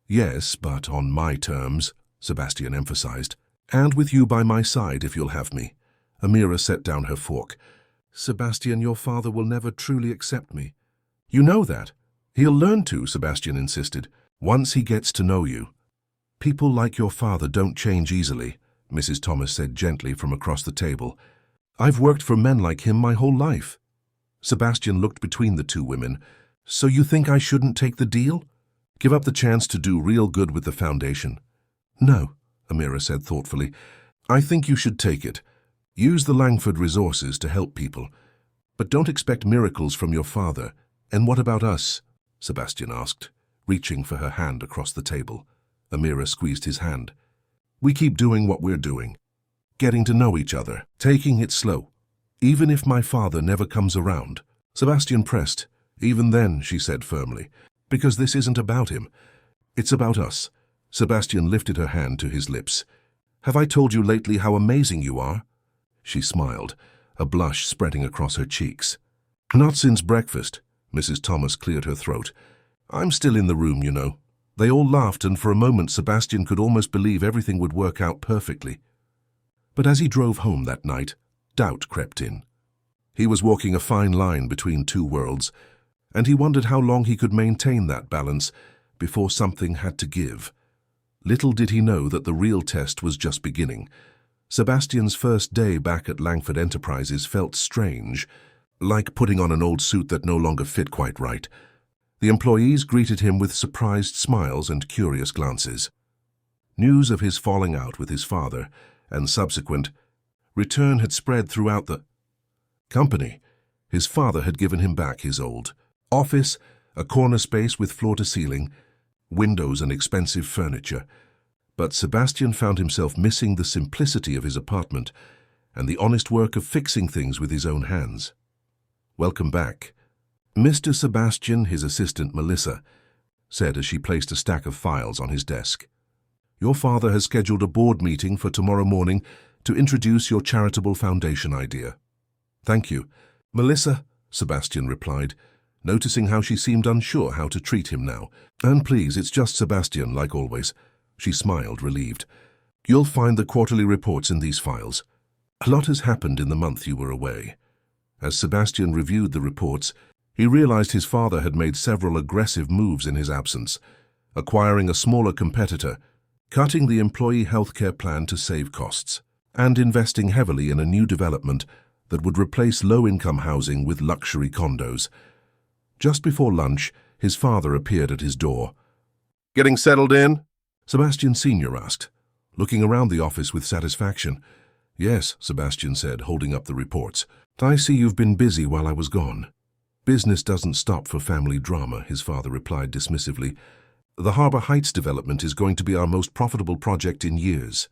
Yes, but on my terms, Sebastian emphasized. And with you by my side if you'll have me. Amira set down her fork. Sebastian, your father will never truly accept me. You know that. He'll learn to, Sebastian insisted, once he gets to know you. People like your father don't change easily, Mrs. Thomas said gently from across the table. I've worked for men like him my whole life. Sebastian looked between the two women. So you think I shouldn't take the deal? Give up the chance to do real good with the foundation? No, Amira said thoughtfully. I think you should take it. Use the Langford resources to help people. But don't expect miracles from your father. And what about us? Sebastian asked, reaching for her hand across the table. Amira squeezed his hand. We keep doing what we're doing. Getting to know each other, taking it slow. Even if my father never comes around. Sebastian pressed. Even then, she said firmly. Because this isn't about him. It's about us. Sebastian lifted her hand to his lips. Have I told you lately how amazing you are? She smiled, a blush spreading across her cheeks. Not since breakfast. Mrs. Thomas cleared her throat. I'm still in the room, you know. They all laughed, and for a moment Sebastian could almost believe everything would work out perfectly. But as he drove home that night, doubt crept in. He was walking a fine line between two worlds, and he wondered how long he could maintain that balance before something had to give. Little did he know that the real test was just beginning. Sebastian's first day back at Langford Enterprises felt strange, like putting on an old suit that no longer fit quite right. The employees greeted him with surprised smiles and curious glances. News of his falling out with his father and subsequent return had spread throughout the company. His father had given him back his old office, a corner space with floor-to-ceiling, windows and expensive furniture. But Sebastian found himself missing the simplicity of his apartment and the honest work of fixing things with his own hands. Welcome back. Mr. Sebastian, his assistant Melissa, said as she placed a stack of files on his desk. Your father has scheduled a board meeting for tomorrow morning to introduce your charitable foundation idea. Thank you. Melissa, Sebastian replied, noticing how she seemed unsure how to treat him now. And please, it's just Sebastian, like always. She smiled, relieved. You'll find the quarterly reports in these files. A lot has happened in the month you were away. As Sebastian reviewed the reports, he realized his father had made several aggressive moves in his absence, acquiring a smaller competitor, cutting the employee healthcare plan to save costs, and investing heavily in a new development that would replace low-income housing with luxury condos. Just before lunch, his father appeared at his door. "Getting settled in?" Sebastian Sr. asked, looking around the office with satisfaction. "Yes," Sebastian said, holding up the reports. "I see you've been busy while I was gone." "Business doesn't stop for family drama," his father replied dismissively. "The Harbor Heights development is going to be our most profitable project in years."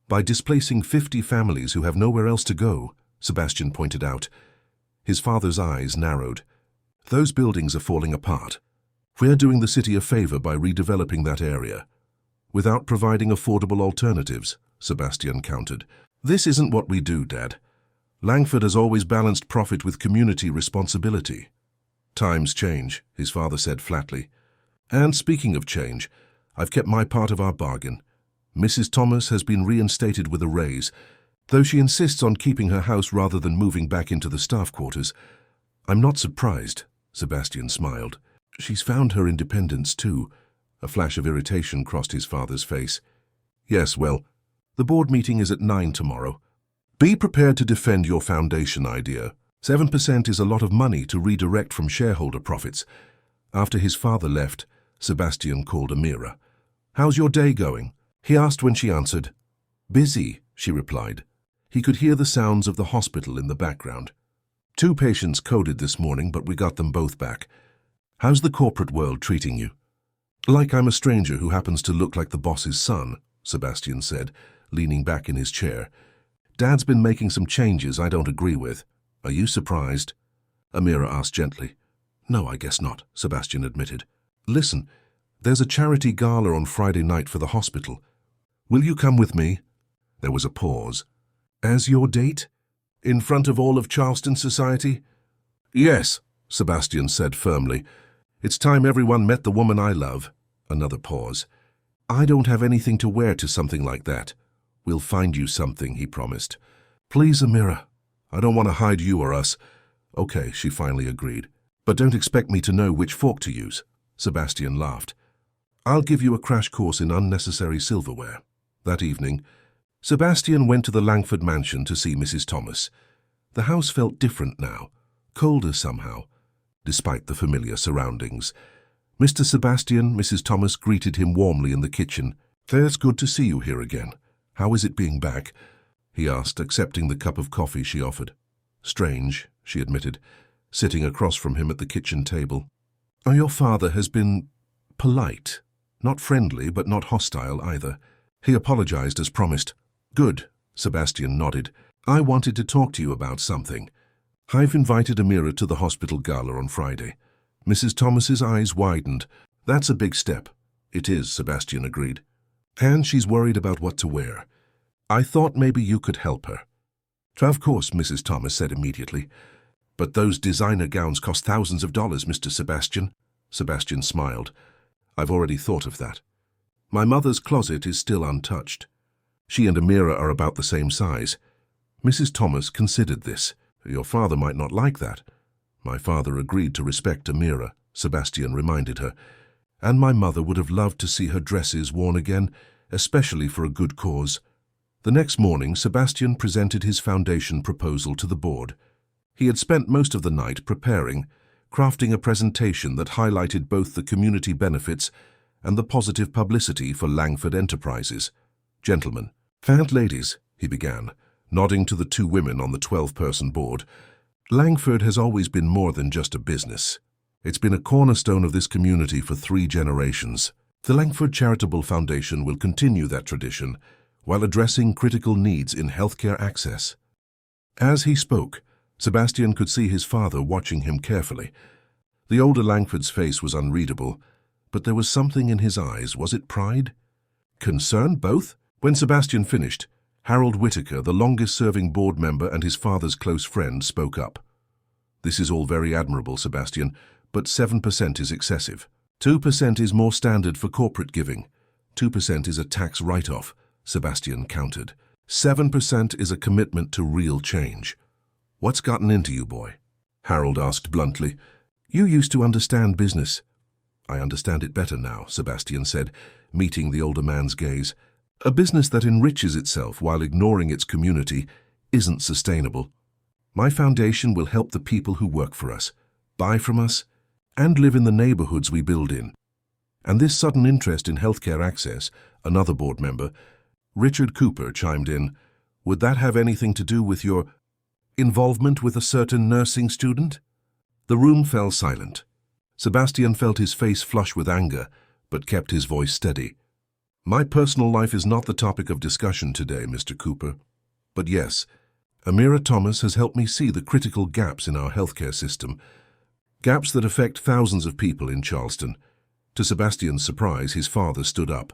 "By displacing 50 families who have nowhere else to go," Sebastian pointed out. His father's eyes narrowed. "Those buildings are falling apart. We're doing the city a favor by redeveloping that area, without providing affordable alternatives," Sebastian countered. "This isn't what we do, Dad. Langford has always balanced profit with community responsibility." "Times change," his father said flatly. "And speaking of change, I've kept my part of our bargain. Mrs. Thomas has been reinstated with a raise, though she insists on keeping her house rather than moving back into the staff quarters. I'm not surprised," Sebastian smiled. "She's found her independence too." A flash of irritation crossed his father's face. "Yes, well, the board meeting is at 9 tomorrow. Be prepared to defend your foundation idea. 7% is a lot of money to redirect from shareholder profits." After his father left, Sebastian called Amira. "How's your day going?" he asked when she answered. "Busy," she replied. He could hear the sounds of the hospital in the background. "2 patients coded this morning, but we got them both back. How's the corporate world treating you?" "Like I'm a stranger who happens to look like the boss's son," Sebastian said, leaning back in his chair. "Dad's been making some changes I don't agree with. Are you surprised?" Amira asked gently. "No, I guess not," Sebastian admitted. "Listen, there's a charity gala on Friday night for the hospital. Will you come with me?" There was a pause. "As your date? In front of all of Charleston society?" "Yes," Sebastian said firmly. "It's time everyone met the woman I love." Another pause. "I don't have anything to wear to something like that." "We'll find you something," he promised. "Please, Amira. I don't want to hide you or us." "Okay," she finally agreed. "But don't expect me to know which fork to use." Sebastian laughed. "I'll give you a crash course in unnecessary silverware." That evening, Sebastian went to the Langford mansion to see Mrs. Thomas. The house felt different now, colder somehow, despite the familiar surroundings. Mr. Sebastian, Mrs. Thomas greeted him warmly in the kitchen. "It's good to see you here again. How is it being back?" he asked, accepting the cup of coffee she offered. "Strange," she admitted, sitting across from him at the kitchen table. "Your father has been polite. Not friendly, but not hostile either. He apologized as promised." "Good," Sebastian nodded. "I wanted to talk to you about something. I've invited Amira to the hospital gala on Friday." Mrs. Thomas's eyes widened. "That's a big step." "It is," Sebastian agreed. "And she's worried about what to wear. I thought maybe you could help her." "Of course," Mrs. Thomas said immediately. "But those designer gowns cost thousands of dollars, Mr. Sebastian." Sebastian smiled. "I've already thought of that. My mother's closet is still untouched. She and Amira are about the same size." Mrs. Thomas considered this. "Your father might not like that." "My father agreed to respect Amira," Sebastian reminded her. "And my mother would have loved to see her dresses worn again, especially for a good cause." The next morning, Sebastian presented his foundation proposal to the board. He had spent most of the night preparing, crafting a presentation that highlighted both the community benefits and the positive publicity for Langford Enterprises. "Gentlemen, and ladies," he began, nodding to the 2 women on the 12-person board, "Langford has always been more than just a business. It's been a cornerstone of this community for 3 generations. The Langford Charitable Foundation will continue that tradition while addressing critical needs in healthcare access." As he spoke, Sebastian could see his father watching him carefully. The older Langford's face was unreadable, but there was something in his eyes. Was it pride? Concern? Both? When Sebastian finished, Harold Whitaker, the longest-serving board member and his father's close friend, spoke up. "This is all very admirable, Sebastian, but 7% is excessive. 2% is more standard for corporate giving. 2% is a tax write-off." Sebastian countered. 7% is a commitment to real change. What's gotten into you, boy? Harold asked bluntly. You used to understand business. I understand it better now, Sebastian said, meeting the older man's gaze. A business that enriches itself while ignoring its community isn't sustainable. My foundation will help the people who work for us, buy from us, and live in the neighborhoods we build in. And this sudden interest in healthcare access, another board member, Richard Cooper, chimed in. Would that have anything to do with your involvement with a certain nursing student? The room fell silent. Sebastian felt his face flush with anger, but kept his voice steady. My personal life is not the topic of discussion today, Mr. Cooper. But yes, Amira Thomas has helped me see the critical gaps in our healthcare system, gaps that affect thousands of people in Charleston. To Sebastian's surprise, his father stood up.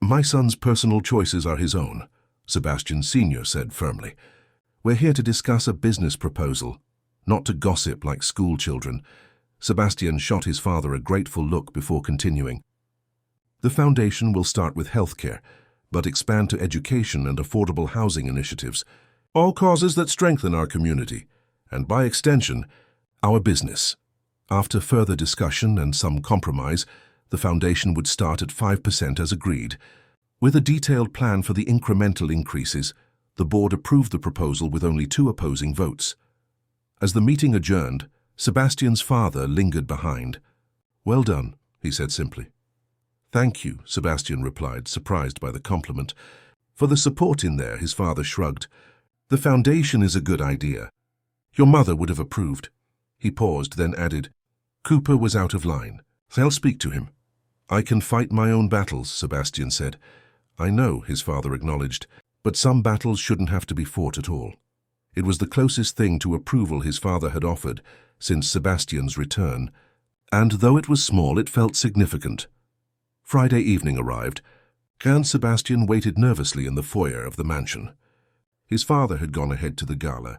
My son's personal choices are his own, Sebastian Sr. said firmly. We're here to discuss a business proposal, not to gossip like school children. Sebastian shot his father a grateful look before continuing. The foundation will start with healthcare, but expand to education and affordable housing initiatives, all causes that strengthen our community, and by extension, our business. After further discussion and some compromise, the foundation would start at 5% as agreed. With a detailed plan for the incremental increases, the board approved the proposal with only 2 opposing votes. As the meeting adjourned, Sebastian's father lingered behind. Well done, he said simply. Thank you, Sebastian replied, surprised by the compliment. For the support in there, his father shrugged. The foundation is a good idea. Your mother would have approved. He paused, then added, Cooper was out of line. I'll speak to him. I can fight my own battles, Sebastian said. I know, his father acknowledged, but some battles shouldn't have to be fought at all. It was the closest thing to approval his father had offered since Sebastian's return, and though it was small, it felt significant. Friday evening arrived, and Sebastian waited nervously in the foyer of the mansion. His father had gone ahead to the gala,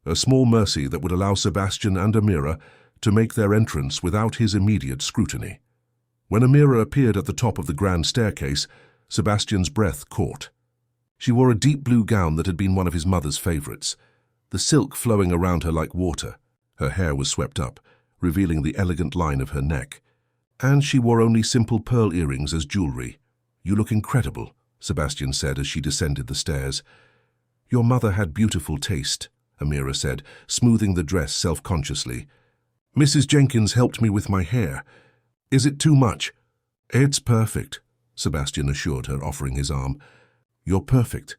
a small mercy that would allow Sebastian and Amira to make their entrance without his immediate scrutiny. When Amira appeared at the top of the grand staircase, Sebastian's breath caught. She wore a deep blue gown that had been one of his mother's favorites, the silk flowing around her like water. Her hair was swept up, revealing the elegant line of her neck. And she wore only simple pearl earrings as jewelry. You look incredible, Sebastian said as she descended the stairs. Your mother had beautiful taste, Amira said, smoothing the dress self-consciously. Mrs. Jenkins helped me with my hair. Is it too much? It's perfect, Sebastian assured her, offering his arm. You're perfect.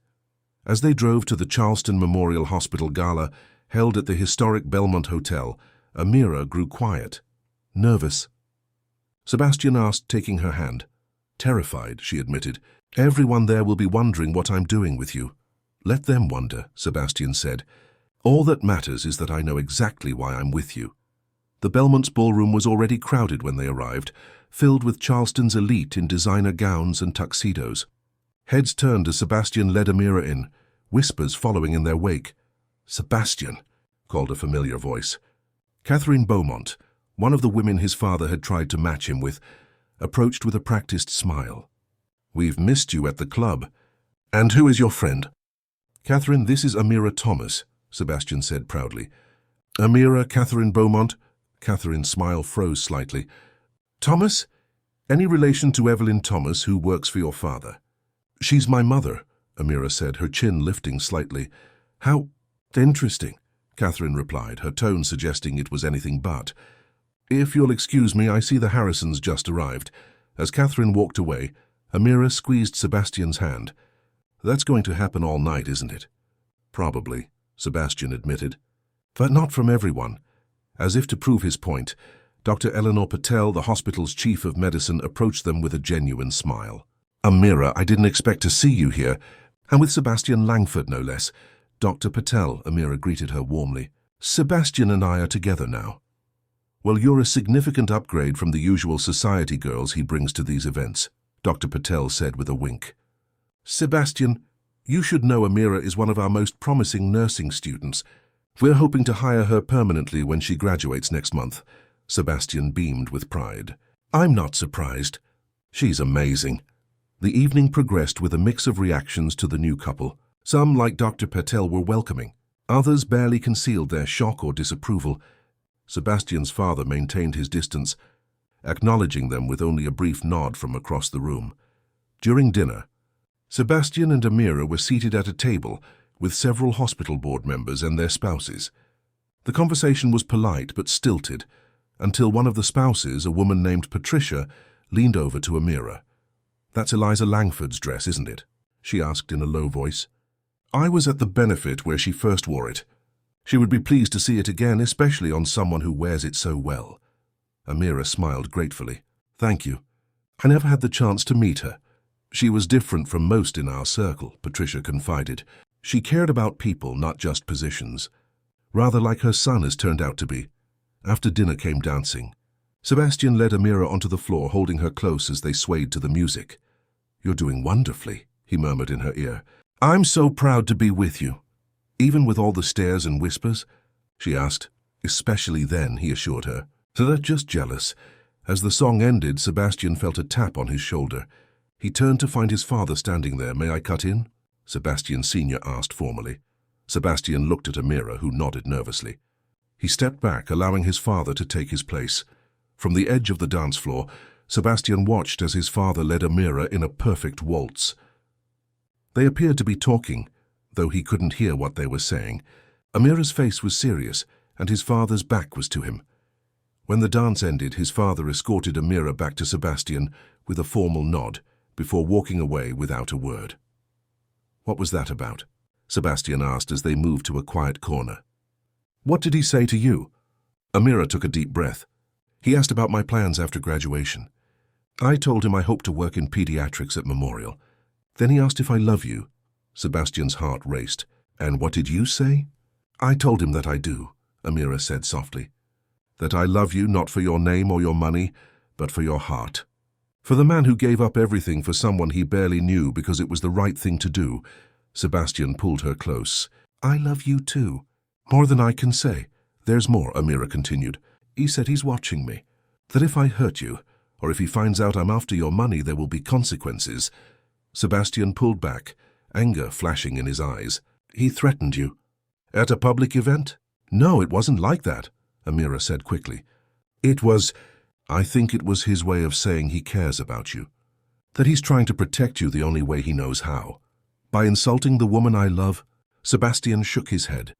As they drove to the Charleston Memorial Hospital Gala, held at the historic Belmont Hotel, Amira grew quiet, nervous. Sebastian asked, taking her hand. Terrified, she admitted. Everyone there will be wondering what I'm doing with you. Let them wonder, Sebastian said. All that matters is that I know exactly why I'm with you. The Belmont's ballroom was already crowded when they arrived, filled with Charleston's elite in designer gowns and tuxedos. Heads turned as Sebastian led Amira in, whispers following in their wake. Sebastian, called a familiar voice. Catherine Beaumont, one of the women his father had tried to match him with, approached with a practiced smile. We've missed you at the club. And who is your friend? Catherine, this is Amira Thomas, Sebastian said proudly. Amira Catherine Beaumont? Catherine's smile froze slightly. Thomas? Any relation to Evelyn Thomas, who works for your father? She's my mother, Amira said, her chin lifting slightly. How interesting, Catherine replied, her tone suggesting it was anything but. If you'll excuse me, I see the Harrisons just arrived. As Catherine walked away, Amira squeezed Sebastian's hand. That's going to happen all night, isn't it? Probably, Sebastian admitted. But not from everyone. As if to prove his point, Dr. Eleanor Patel, the hospital's chief of medicine, approached them with a genuine smile. Amira, I didn't expect to see you here. And with Sebastian Langford, no less. Dr. Patel, Amira greeted her warmly. Sebastian and I are together now. Well, you're a significant upgrade from the usual society girls he brings to these events, Dr. Patel said with a wink. Sebastian, you should know Amira is one of our most promising nursing students. We're hoping to hire her permanently when she graduates next month. Sebastian beamed with pride. I'm not surprised. She's amazing. The evening progressed with a mix of reactions to the new couple. Some, like Dr. Patel, were welcoming. Others barely concealed their shock or disapproval. Sebastian's father maintained his distance, acknowledging them with only a brief nod from across the room. During dinner, Sebastian and Amira were seated at a table with several hospital board members and their spouses. The conversation was polite but stilted, until one of the spouses, a woman named Patricia, leaned over to Amira. "That's Eliza Langford's dress, isn't it?" she asked in a low voice. "I was at the benefit where she first wore it. She would be pleased to see it again, especially on someone who wears it so well." Amira smiled gratefully. "Thank you. I never had the chance to meet her. She was different from most in our circle," Patricia confided. "She cared about people, not just positions. Rather like her son has turned out to be." After dinner came dancing. Sebastian led Amira onto the floor, holding her close as they swayed to the music. "You're doing wonderfully," he murmured in her ear. "I'm so proud to be with you." "Even with all the stares and whispers?" she asked. "Especially then," he assured her. "So they're just jealous." As the song ended, Sebastian felt a tap on his shoulder. He turned to find his father standing there. "May I cut in?" Sebastian Sr. asked formally. Sebastian looked at Amira, who nodded nervously. He stepped back, allowing his father to take his place. From the edge of the dance floor, Sebastian watched as his father led Amira in a perfect waltz. They appeared to be talking, though he couldn't hear what they were saying. Amira's face was serious, and his father's back was to him. When the dance ended, his father escorted Amira back to Sebastian with a formal nod, before walking away without a word. "What was that about?" Sebastian asked as they moved to a quiet corner. "What did he say to you?" Amira took a deep breath. "He asked about my plans after graduation. I told him I hoped to work in pediatrics at Memorial. Then he asked if I love you." Sebastian's heart raced. "And what did you say?" "I told him that I do," Amira said softly. "That I love you not for your name or your money, but for your heart. For the man who gave up everything for someone he barely knew because it was the right thing to do." Sebastian pulled her close. "I love you too. More than I can say. There's more," Amira continued. "He said he's watching me. That if I hurt you, or if he finds out I'm after your money, there will be consequences." Sebastian pulled back, anger flashing in his eyes. "He threatened you?" "At a public event?" "No, it wasn't like that," Amira said quickly. I think it was his way of saying he cares about you. That he's trying to protect you the only way he knows how. By insulting the woman I love." Sebastian shook his head.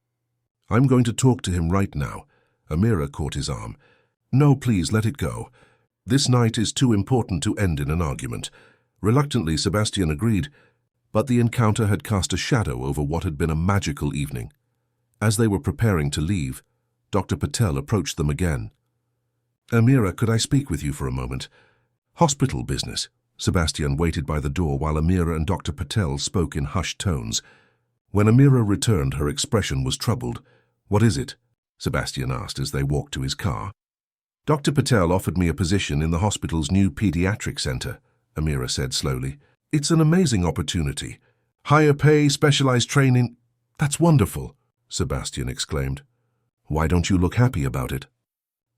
"I'm going to talk to him right now." Amira caught his arm. "No, please, let it go. This night is too important to end in an argument." Reluctantly, Sebastian agreed, but the encounter had cast a shadow over what had been a magical evening. As they were preparing to leave, Dr. Patel approached them again. "Amira, could I speak with you for a moment?" "Hospital business." Sebastian waited by the door while Amira and Dr. Patel spoke in hushed tones. When Amira returned, her expression was troubled. "What is it?" Sebastian asked as they walked to his car. "Dr. Patel offered me a position in the hospital's new pediatric center," Amira said slowly. "It's an amazing opportunity. Higher pay, specialized training." "That's wonderful," Sebastian exclaimed. "Why don't you look happy about it?"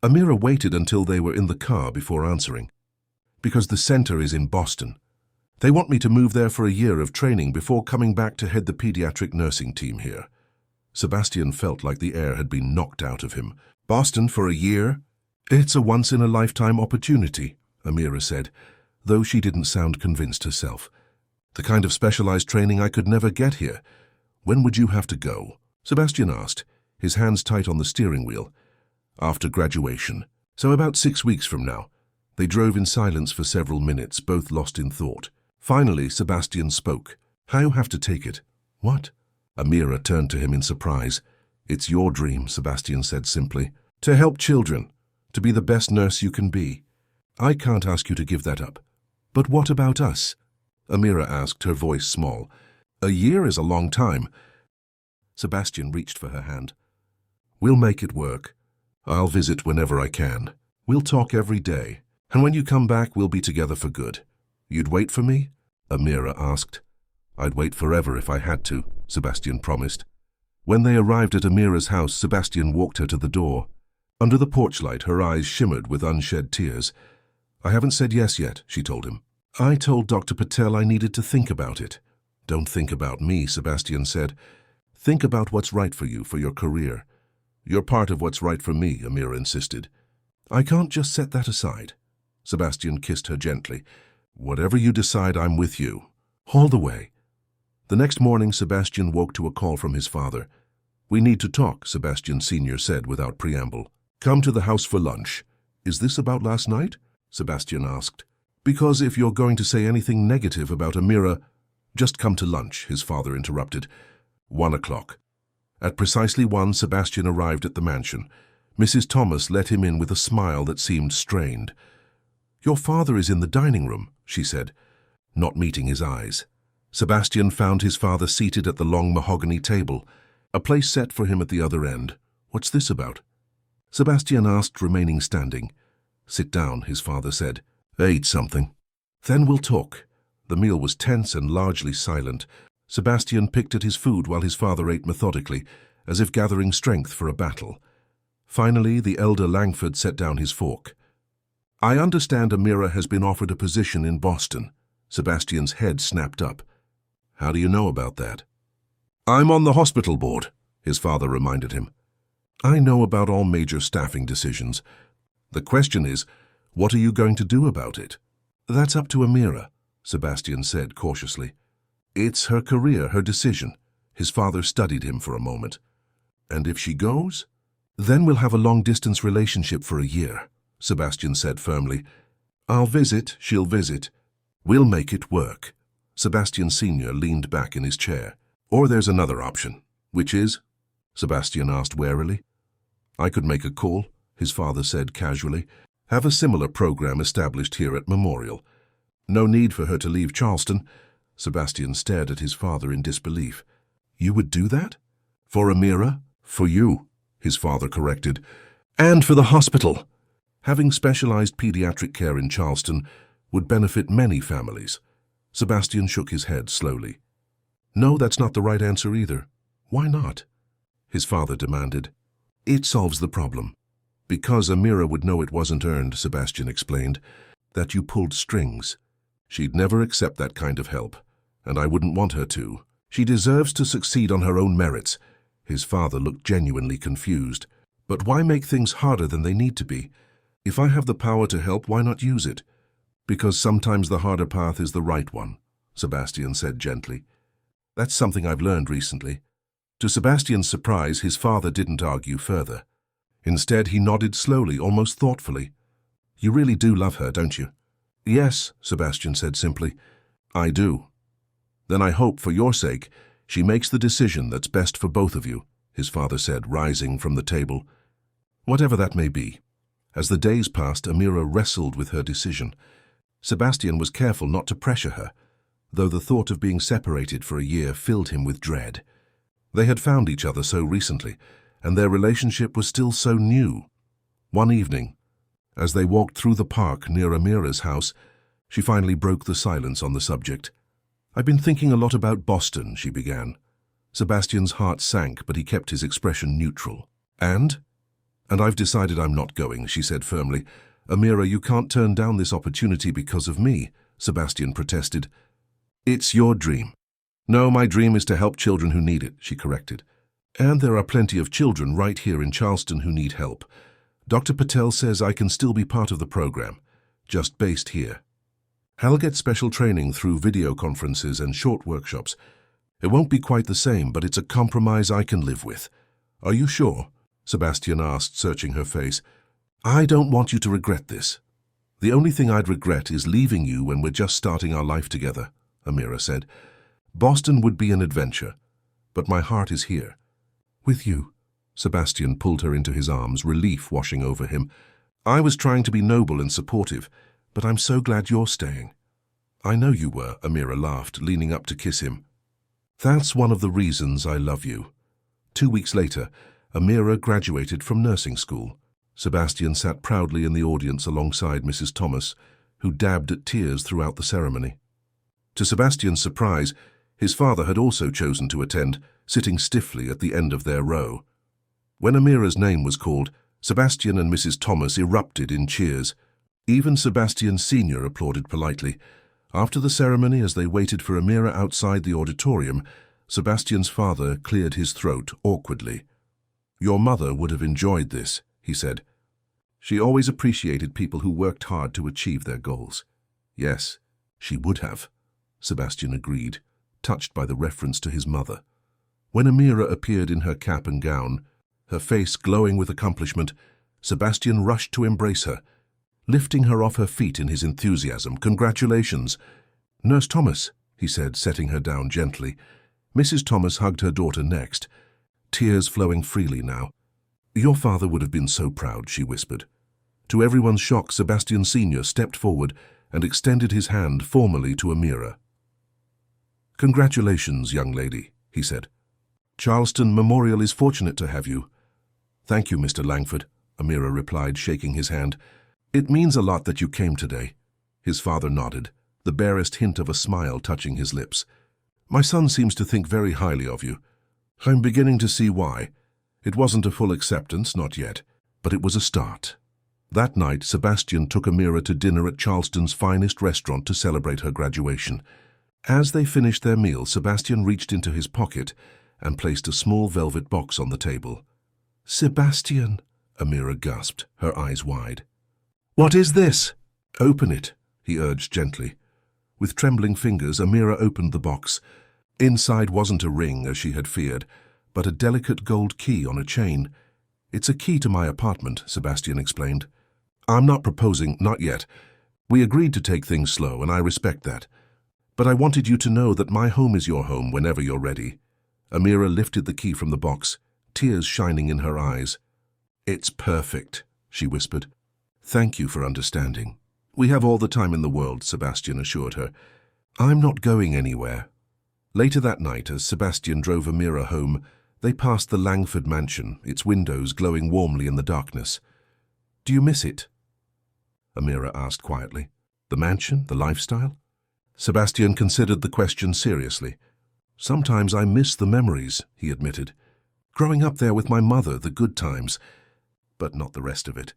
Amira waited until they were in the car before answering. "Because the center is in Boston. They want me to move there for a year of training before coming back to head the pediatric nursing team here." Sebastian felt like the air had been knocked out of him. "Boston for a year? It's a once-in-a-lifetime opportunity," Amira said, though she didn't sound convinced herself. "The kind of specialized training I could never get here. When would you have to go?" Sebastian asked, his hands tight on the steering wheel. "After graduation. So about 6 weeks from now." They drove in silence for several minutes, both lost in thought. Finally, Sebastian spoke. "How you have to take it?" "What?" Amira turned to him in surprise. "It's your dream," Sebastian said simply. "To help children. To be the best nurse you can be. I can't ask you to give that up." "But what about us?" Amira asked, her voice small. "A year is a long time." Sebastian reached for her hand. "We'll make it work. I'll visit whenever I can. We'll talk every day. And when you come back, we'll be together for good. You'd wait for me?" Amira asked. "I'd wait forever if I had to," Sebastian promised. When they arrived at Amira's house, Sebastian walked her to the door. Under the porch light, her eyes shimmered with unshed tears. "I haven't said yes yet," she told him. I told Dr. Patel I needed to think about it. Don't think about me, Sebastian said. Think about what's right for you, for your career. You're part of what's right for me, Amira insisted. I can't just set that aside. Sebastian kissed her gently. Whatever you decide, I'm with you. All the way. The next morning, Sebastian woke to a call from his father. We need to talk, Sebastian Sr. said without preamble. Come to the house for lunch. Is this about last night? Sebastian asked. Because if you're going to say anything negative about Amira, just come to lunch, his father interrupted. 1 o'clock. At precisely 1, Sebastian arrived at the mansion. Mrs. Thomas let him in with a smile that seemed strained. Your father is in the dining room, she said, not meeting his eyes. Sebastian found his father seated at the long mahogany table, a place set for him at the other end. What's this about? Sebastian asked, remaining standing. Sit down, his father said. Eat something. Then we'll talk. The meal was tense and largely silent. Sebastian picked at his food while his father ate methodically, as if gathering strength for a battle. Finally, the elder Langford set down his fork. I understand Amira has been offered a position in Boston. Sebastian's head snapped up. How do you know about that? I'm on the hospital board, his father reminded him. I know about all major staffing decisions. The question is, what are you going to do about it? That's up to Amira, Sebastian said cautiously. It's her career, her decision. His father studied him for a moment. And if she goes? Then we'll have a long-distance relationship for a year, Sebastian said firmly. I'll visit, she'll visit. We'll make it work. Sebastian Sr. leaned back in his chair. Or there's another option. Which is? Sebastian asked warily. I could make a call, his father said casually. Have a similar program established here at Memorial. No need for her to leave Charleston. Sebastian stared at his father in disbelief. You would do that? For Amira? For you, his father corrected. And for the hospital. Having specialized pediatric care in Charleston would benefit many families. Sebastian shook his head slowly. No, that's not the right answer either. Why not? His father demanded. It solves the problem. Because Amira would know it wasn't earned, Sebastian explained, that you pulled strings. She'd never accept that kind of help, and I wouldn't want her to. She deserves to succeed on her own merits. His father looked genuinely confused. But why make things harder than they need to be? If I have the power to help, why not use it? Because sometimes the harder path is the right one, Sebastian said gently. That's something I've learned recently. To Sebastian's surprise, his father didn't argue further. Instead, he nodded slowly, almost thoughtfully. You really do love her, don't you? Yes, Sebastian said simply. I do. Then I hope, for your sake, she makes the decision that's best for both of you, his father said, rising from the table. Whatever that may be. As the days passed, Amira wrestled with her decision. Sebastian was careful not to pressure her, though the thought of being separated for a year filled him with dread. They had found each other so recently, and their relationship was still so new. One evening, as they walked through the park near Amira's house, she finally broke the silence on the subject. I've been thinking a lot about Boston, she began. Sebastian's heart sank, but he kept his expression neutral. And I've decided I'm not going, she said firmly. Amira, you can't turn down this opportunity because of me, Sebastian protested. It's your dream. No, my dream is to help children who need it, she corrected. And there are plenty of children right here in Charleston who need help. Dr. Patel says I can still be part of the program, just based here. I'll get special training through video conferences and short workshops. It won't be quite the same, but it's a compromise I can live with. Are you sure? Sebastian asked, searching her face. I don't want you to regret this. The only thing I'd regret is leaving you when we're just starting our life together, Amira said. Boston would be an adventure, but my heart is here. With you. Sebastian pulled her into his arms, relief washing over him. I was trying to be noble and supportive, but I'm so glad you're staying. I know you were, Amira laughed, leaning up to kiss him. That's one of the reasons I love you. 2 weeks later, Amira graduated from nursing school. Sebastian sat proudly in the audience alongside Mrs. Thomas, who dabbed at tears throughout the ceremony. To Sebastian's surprise, his father had also chosen to attend, sitting stiffly at the end of their row. When Amira's name was called, Sebastian and Mrs. Thomas erupted in cheers. Even Sebastian Sr. applauded politely. After the ceremony, as they waited for Amira outside the auditorium, Sebastian's father cleared his throat awkwardly. "Your mother would have enjoyed this," he said. "She always appreciated people who worked hard to achieve their goals." "Yes, she would have," Sebastian agreed, touched by the reference to his mother. When Amira appeared in her cap and gown, her face glowing with accomplishment, Sebastian rushed to embrace her, lifting her off her feet in his enthusiasm. "Congratulations." "Nurse Thomas," he said, setting her down gently. Mrs. Thomas hugged her daughter next, tears flowing freely now. "Your father would have been so proud," she whispered. To everyone's shock, Sebastian Sr. stepped forward and extended his hand formally to Amira. "Congratulations, young lady," he said. "Charleston Memorial is fortunate to have you." "Thank you, Mr. Langford," Amira replied, shaking his hand. "It means a lot that you came today." His father nodded, the barest hint of a smile touching his lips. "My son seems to think very highly of you. I'm beginning to see why. It wasn't a full acceptance, not yet, but it was a start." That night, Sebastian took Amira to dinner at Charleston's finest restaurant to celebrate her graduation. As they finished their meal, Sebastian reached into his pocket and placed a small velvet box on the table. "Sebastian," Amira gasped, her eyes wide. "What is this?" "Open it," he urged gently. With trembling fingers, Amira opened the box. Inside wasn't a ring, as she had feared, but a delicate gold key on a chain. "It's a key to my apartment," Sebastian explained. "I'm not proposing, not yet. We agreed to take things slow, and I respect that. But I wanted you to know that my home is your home whenever you're ready." Amira lifted the key from the box, tears shining in her eyes. "It's perfect," she whispered. "Thank you for understanding." "We have all the time in the world," Sebastian assured her. "I'm not going anywhere." Later that night, as Sebastian drove Amira home, they passed the Langford mansion, its windows glowing warmly in the darkness. "Do you miss it?" Amira asked quietly. "The mansion? The lifestyle?" Sebastian considered the question seriously. "Sometimes I miss the memories," he admitted. "Growing up there with my mother, the good times. But not the rest of it.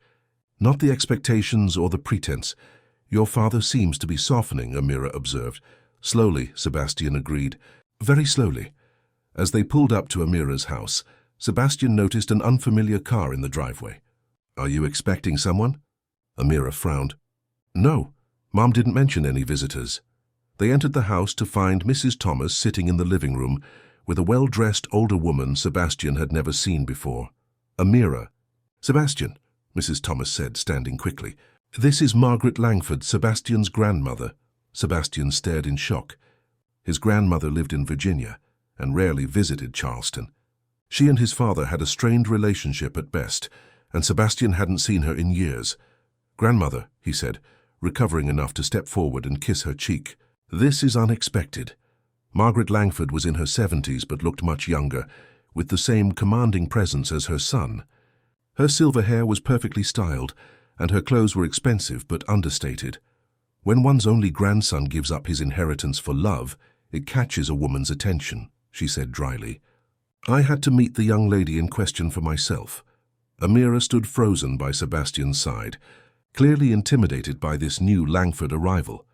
Not the expectations or the pretense. Your father seems to be softening," Amira observed. "Slowly," Sebastian agreed. "Very slowly." As they pulled up to Amira's house, Sebastian noticed an unfamiliar car in the driveway. "Are you expecting someone?" Amira frowned. "No, Mom didn't mention any visitors." They entered the house to find Mrs. Thomas sitting in the living room with a well-dressed older woman Sebastian had never seen before. "Amira." "Sebastian," Mrs. Thomas said, standing quickly. "This is Margaret Langford, Sebastian's grandmother." Sebastian stared in shock. His grandmother lived in Virginia and rarely visited Charleston. She and his father had a strained relationship at best, and Sebastian hadn't seen her in years. "Grandmother," he said, recovering enough to step forward and kiss her cheek. "This is unexpected." Margaret Langford was in her 70s but looked much younger, with the same commanding presence as her son. Her silver hair was perfectly styled, and her clothes were expensive but understated. When one's only grandson gives up his inheritance for love, it catches a woman's attention, she said dryly. I had to meet the young lady in question for myself. Amira stood frozen by Sebastian's side, clearly intimidated by this new Langford arrival.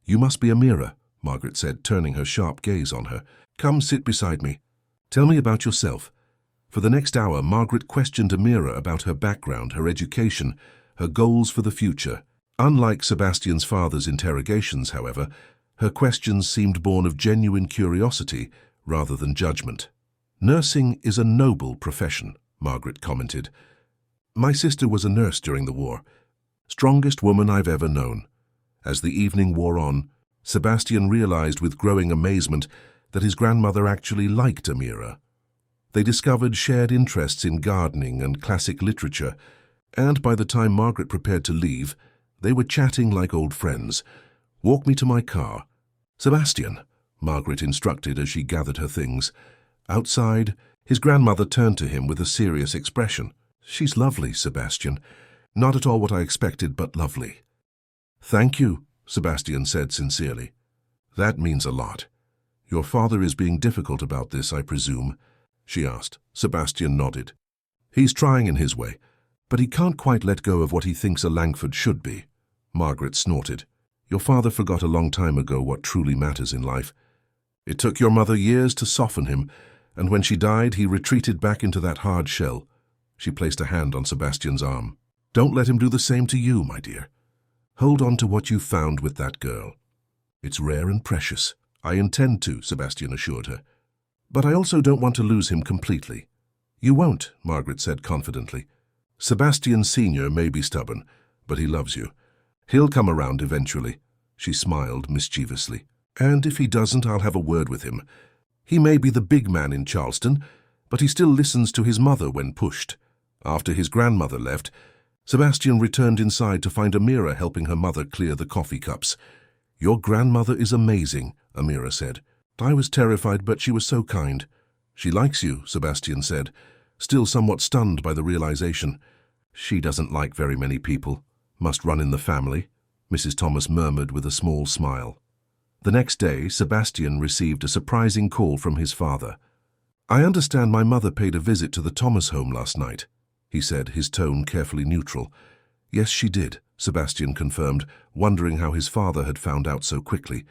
"You must be Amira," Margaret said, turning her sharp gaze on her. "Come sit beside me. Tell me about yourself." For the next hour, Margaret questioned Amira about her background, her education, her goals for the future. Unlike Sebastian's father's interrogations, however, her questions seemed born of genuine curiosity rather than judgment. "Nursing is a noble profession," Margaret commented. "My sister was a nurse during the war. Strongest woman I've ever known." As the evening wore on, Sebastian realized with growing amazement that his grandmother actually liked Amira. They discovered shared interests in gardening and classic literature, and by the time Margaret prepared to leave, they were chatting like old friends. "Walk me to my car." "Sebastian," Margaret instructed as she gathered her things. Outside, his grandmother turned to him with a serious expression. "She's lovely, Sebastian. Not at all what I expected, but lovely." "Thank you," Sebastian said sincerely. "That means a lot. Your father is being difficult about this, I presume?" she asked. Sebastian nodded. "He's trying in his way, but he can't quite let go of what he thinks a Langford should be." Margaret snorted. Your father forgot a long time ago what truly matters in life. It took your mother years to soften him, and when she died, he retreated back into that hard shell. She placed a hand on Sebastian's arm. Don't let him do the same to you, my dear. Hold on to what you found with that girl. It's rare and precious. I intend to, Sebastian assured her. But I also don't want to lose him completely. You won't, Margaret said confidently. Sebastian Sr. may be stubborn, but he loves you. He'll come around eventually. She smiled mischievously. And if he doesn't, I'll have a word with him. He may be the big man in Charleston, but he still listens to his mother when pushed. After his grandmother left, Sebastian returned inside to find Amira helping her mother clear the coffee cups. Your grandmother is amazing, Amira said. I was terrified, but she was so kind. She likes you, Sebastian said, still somewhat stunned by the realization. She doesn't like very many people. Must run in the family, Mrs. Thomas murmured with a small smile. The next day, Sebastian received a surprising call from his father. I understand my mother paid a visit to the Thomas home last night, he said, his tone carefully neutral. Yes, she did, Sebastian confirmed, wondering how his father had found out so quickly.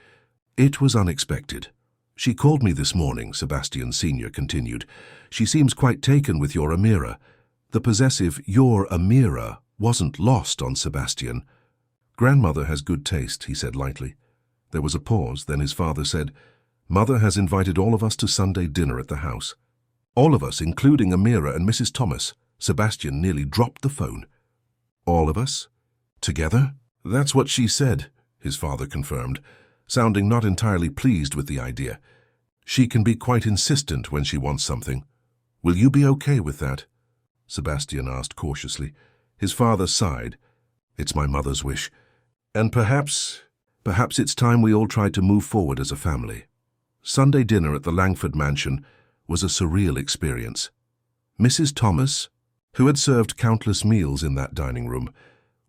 It was unexpected. She called me this morning, Sebastian Sr. continued. She seems quite taken with your Amira. The possessive your Amira wasn't lost on Sebastian. Grandmother has good taste, he said lightly. There was a pause, then his father said, Mother has invited all of us to Sunday dinner at the house. All of us, including Amira and Mrs. Thomas. Sebastian nearly dropped the phone. All of us? Together? That's what she said, his father confirmed, sounding not entirely pleased with the idea. She can be quite insistent when she wants something. Will you be okay with that? Sebastian asked cautiously. His father sighed. It's my mother's wish. And perhaps it's time we all tried to move forward as a family. Sunday dinner at the Langford mansion was a surreal experience. Mrs. Thomas, who had served countless meals in that dining room,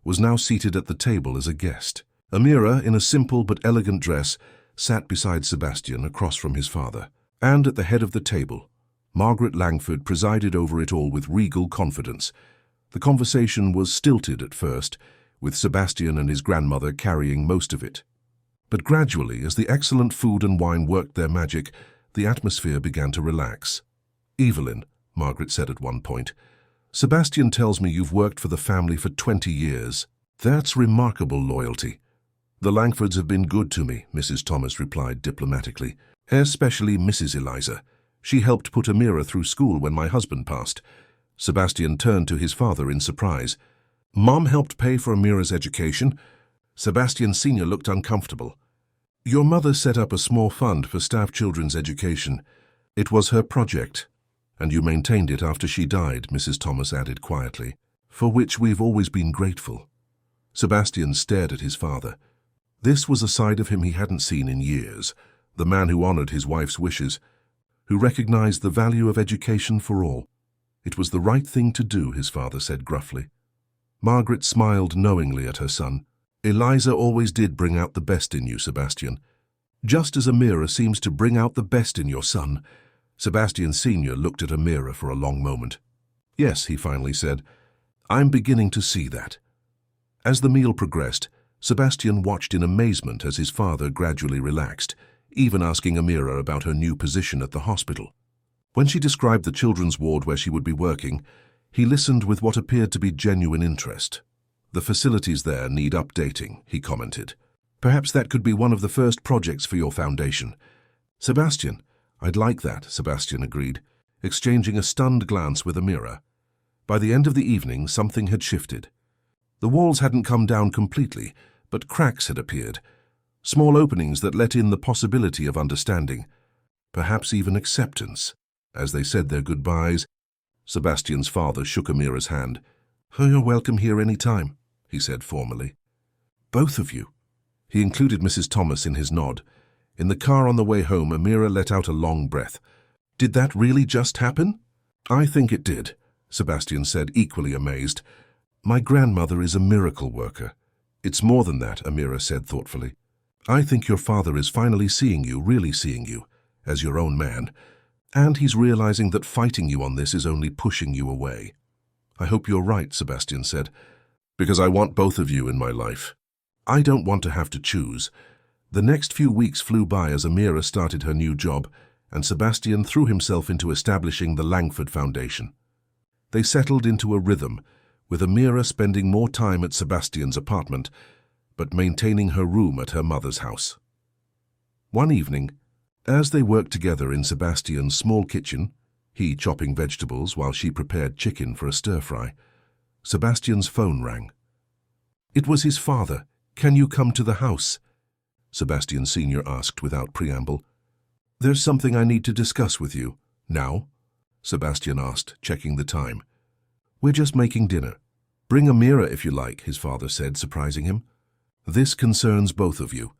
was now seated at the table as a guest. Amira, in a simple but elegant dress, sat beside Sebastian across from his father. And at the head of the table, Margaret Langford presided over it all with regal confidence. The conversation was stilted at first, with Sebastian and his grandmother carrying most of it. But gradually, as the excellent food and wine worked their magic, the atmosphere began to relax. Evelyn, Margaret said at one point, Sebastian tells me you've worked for the family for 20 years. That's remarkable loyalty. The Langfords have been good to me, Mrs. Thomas replied diplomatically, especially Mrs. Eliza. She helped put Amira through school when my husband passed. Sebastian turned to his father in surprise. Mom helped pay for Amira's education? Sebastian Sr. looked uncomfortable. Your mother set up a small fund for staff children's education. It was her project, and you maintained it after she died, Mrs. Thomas added quietly, for which we've always been grateful. Sebastian stared at his father. This was a side of him he hadn't seen in years, the man who honored his wife's wishes, who recognized the value of education for all. It was the right thing to do, his father said gruffly. Margaret smiled knowingly at her son. Eliza always did bring out the best in you, Sebastian. Just as Amira seems to bring out the best in your son. Sebastian Sr. looked at Amira for a long moment. Yes, he finally said, I'm beginning to see that. As the meal progressed, Sebastian watched in amazement as his father gradually relaxed, even asking Amira about her new position at the hospital. When she described the children's ward where she would be working, he listened with what appeared to be genuine interest. The facilities there need updating, he commented. Perhaps that could be one of the first projects for your foundation. Sebastian, I'd like that, Sebastian agreed, exchanging a stunned glance with Amira. By the end of the evening, something had shifted. The walls hadn't come down completely, but cracks had appeared, small openings that let in the possibility of understanding, perhaps even acceptance. As they said their goodbyes, Sebastian's father shook Amira's hand. You're welcome here any time, he said formally. Both of you. He included Mrs. Thomas in his nod. In the car on the way home, Amira let out a long breath. Did that really just happen? I think it did, Sebastian said, equally amazed. My grandmother is a miracle worker. It's more than that, Amira said thoughtfully. I think your father is finally seeing you, really seeing you, as your own man. And he's realizing that fighting you on this is only pushing you away. I hope you're right, Sebastian said, because I want both of you in my life. I don't want to have to choose. The next few weeks flew by as Amira started her new job, and Sebastian threw himself into establishing the Langford Foundation. They settled into a rhythm, with Amira spending more time at Sebastian's apartment, but maintaining her room at her mother's house. One evening, as they worked together in Sebastian's small kitchen, he chopping vegetables while she prepared chicken for a stir-fry, Sebastian's phone rang. It was his father. "Can you come to the house?" Sebastian Sr. asked without preamble. "There's something I need to discuss with you." "Now?" Sebastian asked, checking the time. "We're just making dinner. Bring Amira if you like," his father said, surprising him. "This concerns both of you."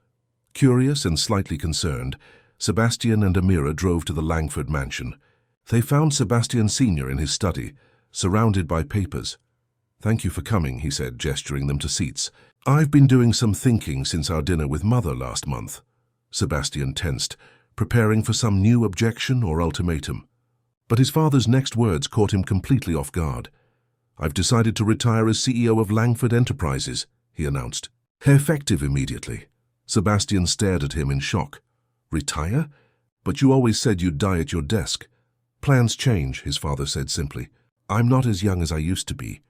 Curious and slightly concerned, Sebastian and Amira drove to the Langford mansion. They found Sebastian Sr. in his study, surrounded by papers. "Thank you for coming," he said, gesturing them to seats. "I've been doing some thinking since our dinner with Mother last month." Sebastian tensed, preparing for some new objection or ultimatum. But his father's next words caught him completely off guard. "I've decided to retire as CEO of Langford Enterprises," he announced. "Effective immediately." Sebastian stared at him in shock. "Retire? But you always said you'd die at your desk." "Plans change," his father said simply. "I'm not as young as I used to be,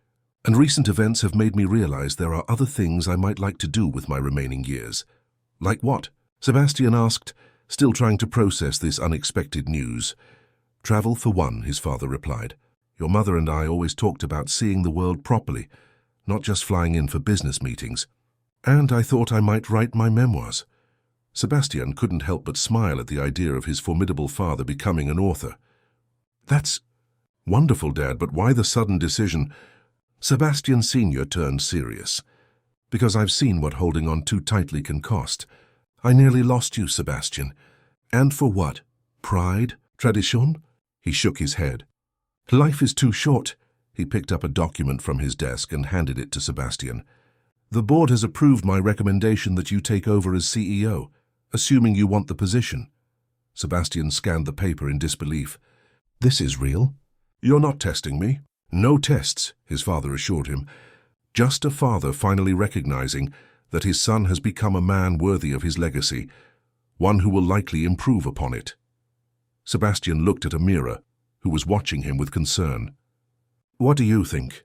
and recent events have made me realize there are other things I might like to do with my remaining years." "Like what?" Sebastian asked, still trying to process this unexpected news. "Travel for one," his father replied. "Your mother and I always talked about seeing the world properly, not just flying in for business meetings. And I thought I might write my memoirs." Sebastian couldn't help but smile at the idea of his formidable father becoming an author. "That's wonderful, Dad, but why the sudden decision?" Sebastian Sr. turned serious. "Because I've seen what holding on too tightly can cost. I nearly lost you, Sebastian. And for what? Pride? Tradition?" He shook his head. "Life is too short." He picked up a document from his desk and handed it to Sebastian. "The board has approved my recommendation that you take over as CEO, assuming you want the position." Sebastian scanned the paper in disbelief. "This is real? You're not testing me?" "No tests," his father assured him. "Just a father finally recognizing that his son has become a man worthy of his legacy, one who will likely improve upon it." Sebastian looked at Amira, who was watching him with concern. "What do you think?"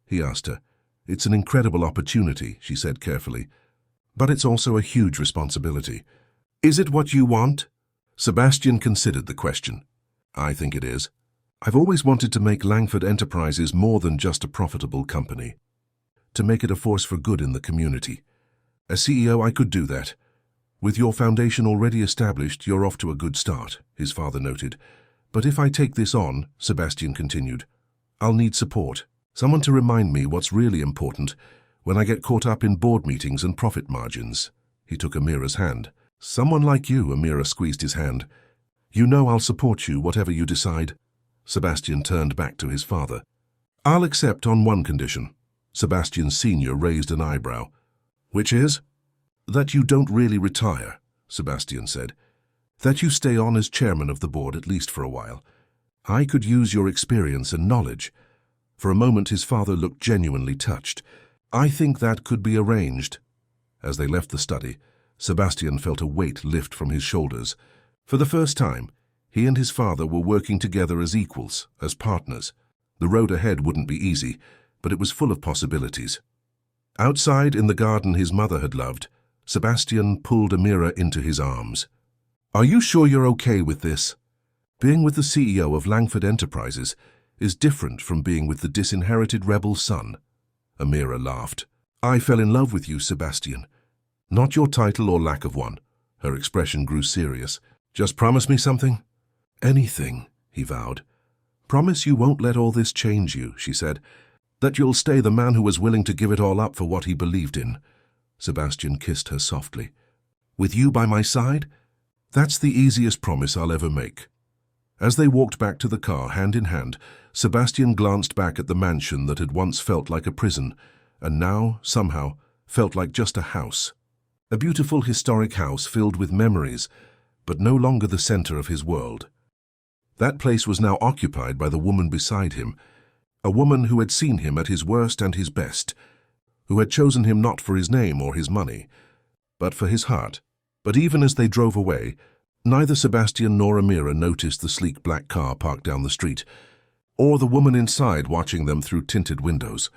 he asked her. "It's an incredible opportunity," she said carefully, "but it's also a huge responsibility." "Is it what you want?" Sebastian considered the question. "I think it is. I've always wanted to make Langford Enterprises more than just a profitable company, to make it a force for good in the community. As CEO, I could do that. With your foundation already established, you're off to a good start," his father noted. "But if I take this on," Sebastian continued, "I'll need support. Someone to remind me what's really important when I get caught up in board meetings and profit margins." He took Amira's hand. "Someone like you," Amira squeezed his hand. "You know I'll support you, whatever you decide." Sebastian turned back to his father. "I'll accept on one condition." Sebastian Sr. raised an eyebrow. "Which is?" "That you don't really retire," Sebastian said. "That you stay on as chairman of the board at least for a while. I could use your experience and knowledge." For a moment his father looked genuinely touched. "I think that could be arranged." As they left the study, Sebastian felt a weight lift from his shoulders. For the first time, he and his father were working together as equals, as partners. The road ahead wouldn't be easy, but it was full of possibilities. Outside in the garden his mother had loved, Sebastian pulled Amira into his arms. "Are you sure you're okay with this? Being with the CEO of Langford Enterprises is different from being with the disinherited rebel son." Amira laughed. "I fell in love with you, Sebastian. Not your title or lack of one." Her expression grew serious. "Just promise me something?" "Anything," he vowed. "Promise you won't let all this change you," she said. "That you'll stay the man who was willing to give it all up for what he believed in." Sebastian kissed her softly. "With you by my side? That's the easiest promise I'll ever make." As they walked back to the car, hand in hand, Sebastian glanced back at the mansion that had once felt like a prison, and now, somehow, felt like just a house. A beautiful historic house filled with memories, but no longer the center of his world. That place was now occupied by the woman beside him, a woman who had seen him at his worst and his best, who had chosen him not for his name or his money, but for his heart. But even as they drove away, neither Sebastian nor Amira noticed the sleek black car parked down the street, or the woman inside watching them through tinted windows.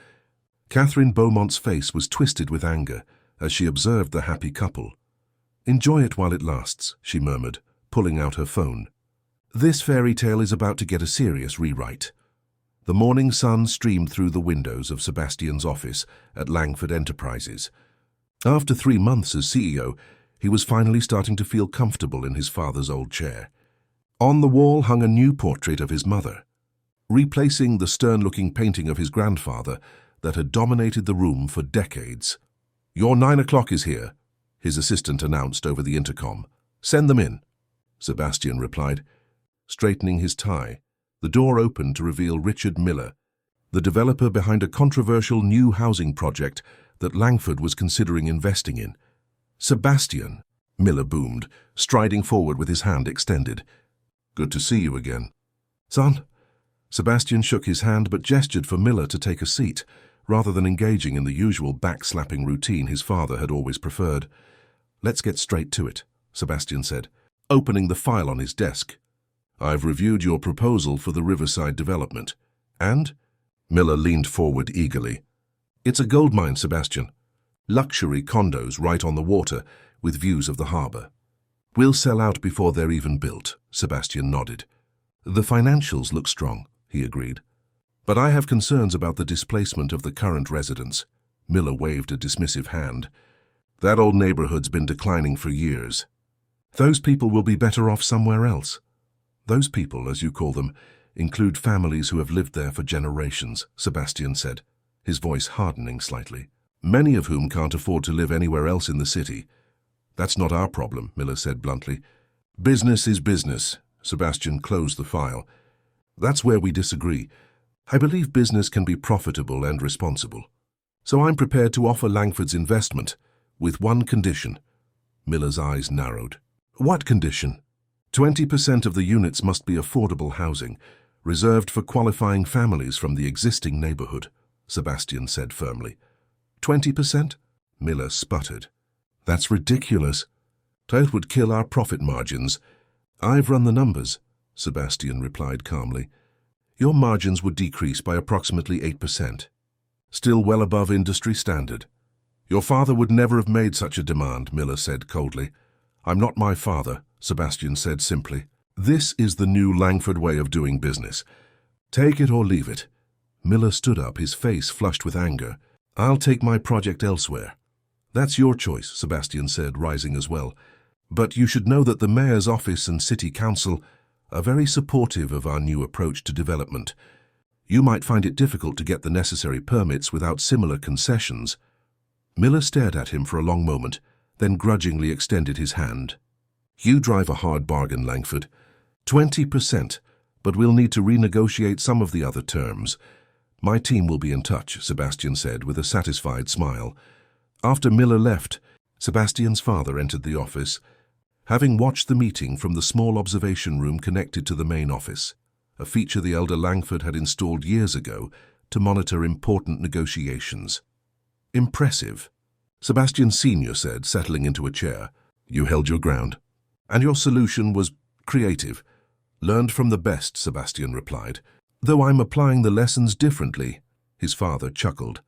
Catherine Beaumont's face was twisted with anger as she observed the happy couple. "Enjoy it while it lasts," she murmured, pulling out her phone. "This fairy tale is about to get a serious rewrite." The morning sun streamed through the windows of Sebastian's office at Langford Enterprises. After 3 months as CEO, he was finally starting to feel comfortable in his father's old chair. On the wall hung a new portrait of his mother, replacing the stern-looking painting of his grandfather that had dominated the room for decades. "Your 9 o'clock is here," his assistant announced over the intercom. "Send them in," Sebastian replied. Straightening his tie, the door opened to reveal Richard Miller, the developer behind a controversial new housing project that Langford was considering investing in. "Sebastian," Miller boomed, striding forward with his hand extended. "Good to see you again." "Son?" Sebastian shook his hand but gestured for Miller to take a seat, rather than engaging in the usual backslapping routine his father had always preferred. "Let's get straight to it," Sebastian said, opening the file on his desk. "I've reviewed your proposal for the Riverside development. And?" Miller leaned forward eagerly. "It's a goldmine, Sebastian. Luxury condos right on the water, with views of the harbor. We'll sell out before they're even built," Sebastian nodded. "The financials look strong," he agreed. "But I have concerns about the displacement of the current residents." Miller waved a dismissive hand. "That old neighborhood's been declining for years. Those people will be better off somewhere else." "Those people, as you call them, include families who have lived there for generations," Sebastian said, his voice hardening slightly. "Many of whom can't afford to live anywhere else in the city. That's not our problem," Miller said bluntly. "Business is business." Sebastian closed the file. "That's where we disagree. I believe business can be profitable and responsible. So I'm prepared to offer Langford's investment, with one condition." Miller's eyes narrowed. "What condition?" 20% of the units must be affordable housing, reserved for qualifying families from the existing neighborhood," Sebastian said firmly. 20%? Miller sputtered. "That's ridiculous. That would kill our profit margins." "I've run the numbers," Sebastian replied calmly. "Your margins would decrease by approximately 8%. Still well above industry standard." "Your father would never have made such a demand," Miller said coldly. "I'm not my father," Sebastian said simply. "This is the new Langford way of doing business. Take it or leave it." Miller stood up, his face flushed with anger. "I'll take my project elsewhere." "That's your choice," Sebastian said, rising as well. "But you should know that the mayor's office and city council are very supportive of our new approach to development. You might find it difficult to get the necessary permits without similar concessions." Miller stared at him for a long moment, then grudgingly extended his hand. "You drive a hard bargain, Langford. 20%, but we'll need to renegotiate some of the other terms." "My team will be in touch," Sebastian said with a satisfied smile. After Miller left, Sebastian's father entered the office, having watched the meeting from the small observation room connected to the main office, a feature the elder Langford had installed years ago to monitor important negotiations. "Impressive," Sebastian Sr. said, settling into a chair. "You held your ground. And your solution was creative." "Learned from the best," Sebastian replied. "Though I'm applying the lessons differently," his father chuckled.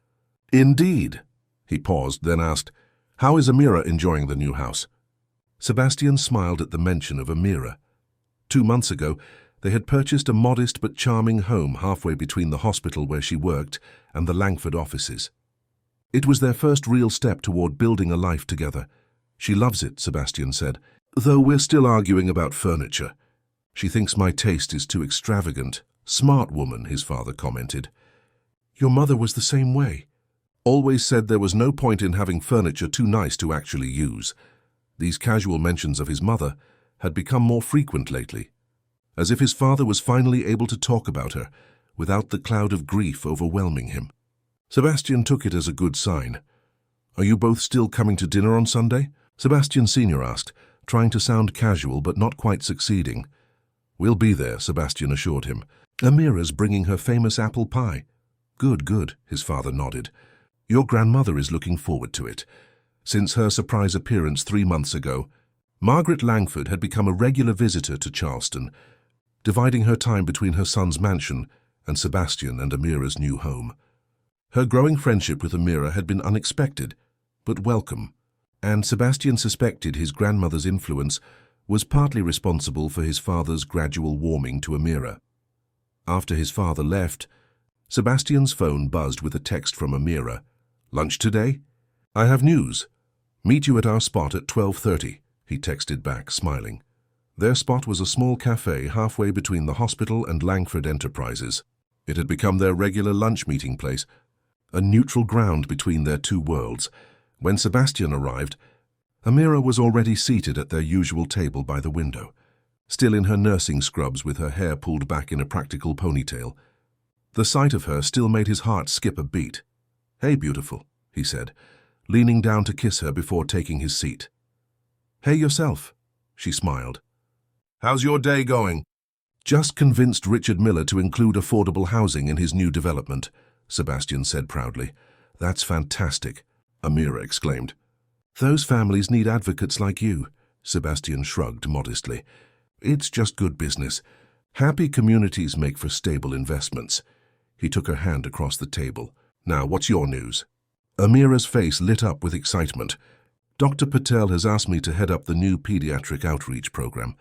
"Indeed." He paused, then asked, "How is Amira enjoying the new house?" Sebastian smiled at the mention of Amira. 2 months ago, they had purchased a modest but charming home halfway between the hospital where she worked and the Langford offices. It was their first real step toward building a life together. "She loves it," Sebastian said, "though we're still arguing about furniture. She thinks my taste is too extravagant." "Smart woman," his father commented. "Your mother was the same way. Always said there was no point in having furniture too nice to actually use." These casual mentions of his mother had become more frequent lately, as if his father was finally able to talk about her without the cloud of grief overwhelming him. Sebastian took it as a good sign. "Are you both still coming to dinner on Sunday?" Sebastian Sr. asked, trying to sound casual but not quite succeeding. "We'll be there," Sebastian assured him. "Amira's bringing her famous apple pie." Good," his father nodded. Your grandmother is looking forward to it. Since her surprise appearance 3 months ago, Margaret Langford had become a regular visitor to Charleston, dividing her time between her son's mansion and Sebastian and Amira's new home. Her growing friendship with Amira had been unexpected, but welcome, and Sebastian suspected his grandmother's influence was partly responsible for his father's gradual warming to Amira. After his father left, Sebastian's phone buzzed with a text from Amira. "Lunch today? I have news. Meet you at our spot at 12:30, he texted back, smiling. Their spot was a small cafe halfway between the hospital and Langford Enterprises. It had become their regular lunch meeting place, a neutral ground between their two worlds. When Sebastian arrived, Amira was already seated at their usual table by the window, still in her nursing scrubs with her hair pulled back in a practical ponytail. The sight of her still made his heart skip a beat. "Hey, beautiful," he said, leaning down to kiss her before taking his seat. "Hey yourself," she smiled. "How's your day going?" "Just convinced Richard Miller to include affordable housing in his new development," Sebastian said proudly. "That's fantastic," Amira exclaimed. "Those families need advocates like you," Sebastian shrugged modestly. "It's just good business. Happy communities make for stable investments." He took her hand across the table. "Now, what's your news?" Amira's face lit up with excitement. "Dr. Patel has asked me to head up the new pediatric outreach program.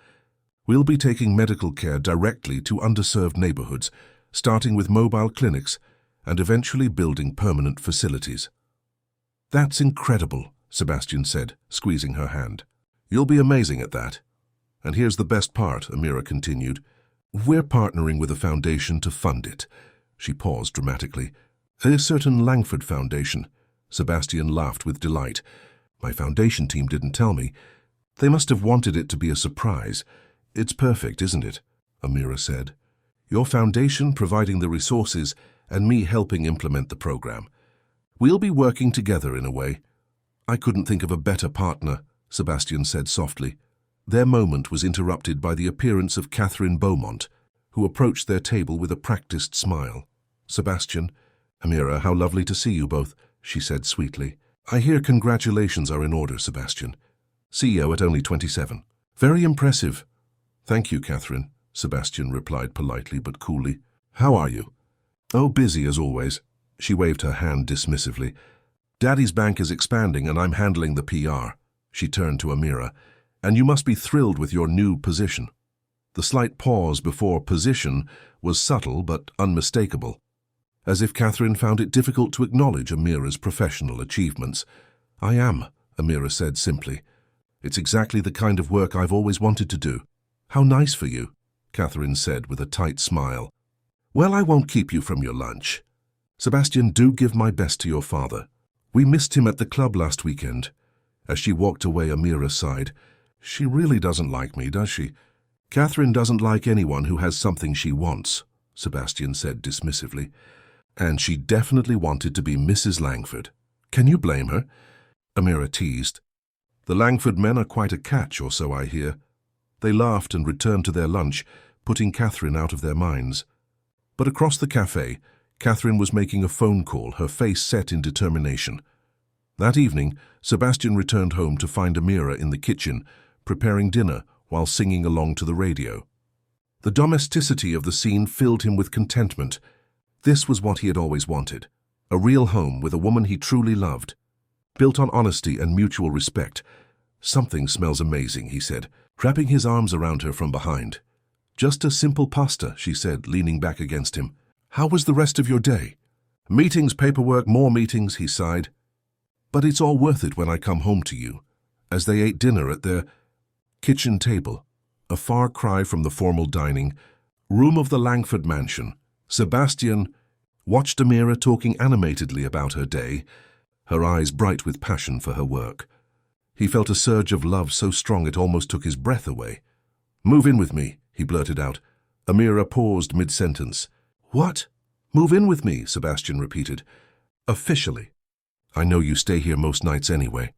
We'll be taking medical care directly to underserved neighborhoods, starting with mobile clinics and eventually building permanent facilities." "That's incredible," Sebastian said, squeezing her hand. "You'll be amazing at that. And here's the best part," Amira continued. "We're partnering with a foundation to fund it." She paused dramatically. "A certain Langford Foundation." Sebastian laughed with delight. "My foundation team didn't tell me. They must have wanted it to be a surprise. It's perfect, isn't it?" Amira said. "Your foundation providing the resources and me helping implement the program. We'll be working together in a way." "I couldn't think of a better partner," Sebastian said softly. Their moment was interrupted by the appearance of Catherine Beaumont, who approached their table with a practiced smile. "Sebastian, Amira, how lovely to see you both," she said sweetly. "I hear congratulations are in order, Sebastian. CEO at only 27. Very impressive." "Thank you, Catherine," Sebastian replied politely but coolly. "How are you?" "Oh, busy as always." She waved her hand dismissively. "Daddy's bank is expanding and I'm handling the PR." She turned to Amira. "And you must be thrilled with your new position." The slight pause before position was subtle but unmistakable, as if Catherine found it difficult to acknowledge Amira's professional achievements. "I am," Amira said simply. "It's exactly the kind of work I've always wanted to do." "How nice for you," Catherine said with a tight smile. "Well, I won't keep you from your lunch. Sebastian, do give my best to your father. We missed him at the club last weekend." As she walked away, Amira sighed. "She really doesn't like me, does she?" "Catherine doesn't like anyone who has something she wants," Sebastian said dismissively. "And she definitely wanted to be Mrs. Langford. Can you blame her?" Amira teased. "The Langford men are quite a catch, or so I hear." They laughed and returned to their lunch, putting Catherine out of their minds. But across the cafe, Catherine was making a phone call, her face set in determination. That evening, Sebastian returned home to find Amira in the kitchen, preparing dinner while singing along to the radio. The domesticity of the scene filled him with contentment. This was what he had always wanted, a real home with a woman he truly loved, built on honesty and mutual respect. "Something smells amazing," he said, wrapping his arms around her from behind. "Just a simple pasta," she said, leaning back against him. "How was the rest of your day?" "Meetings, paperwork, more meetings," he sighed. "But it's all worth it when I come home to you." As they ate dinner at their kitchen table, a far cry from the formal dining room of the Langford mansion, Sebastian watched Amira talking animatedly about her day, her eyes bright with passion for her work. He felt a surge of love so strong it almost took his breath away. "Move in with me," he blurted out. Amira paused mid-sentence. "What?" "Move in with me," Sebastian repeated. "Officially. I know you stay here most nights anyway,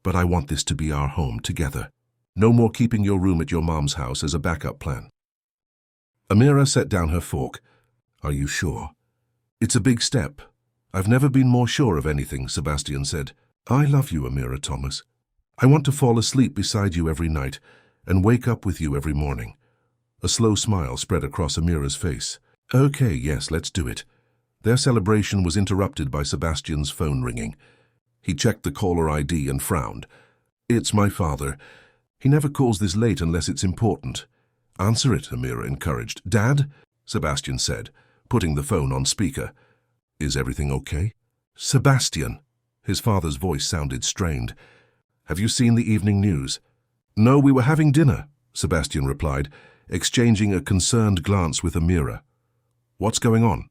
but I want this to be our home together. No more keeping your room at your mom's house as a backup plan." Amira set down her fork. "Are you sure?" "It's a big step. I've never been more sure of anything, Sebastian said. I love you, Amira Thomas. I want to fall asleep beside you every night and wake up with you every morning. A slow smile spread across Amira's face. Okay, yes, let's do it. Their celebration was interrupted by Sebastian's phone ringing. He checked the caller ID and frowned. It's my father. He never calls this late unless it's important. Answer it, Amira encouraged. Dad? Sebastian said, putting the phone on speaker. Is everything okay? Sebastian. His father's voice sounded strained. Have you seen the evening news? No, we were having dinner, Sebastian replied, exchanging a concerned glance with Amira. What's going on?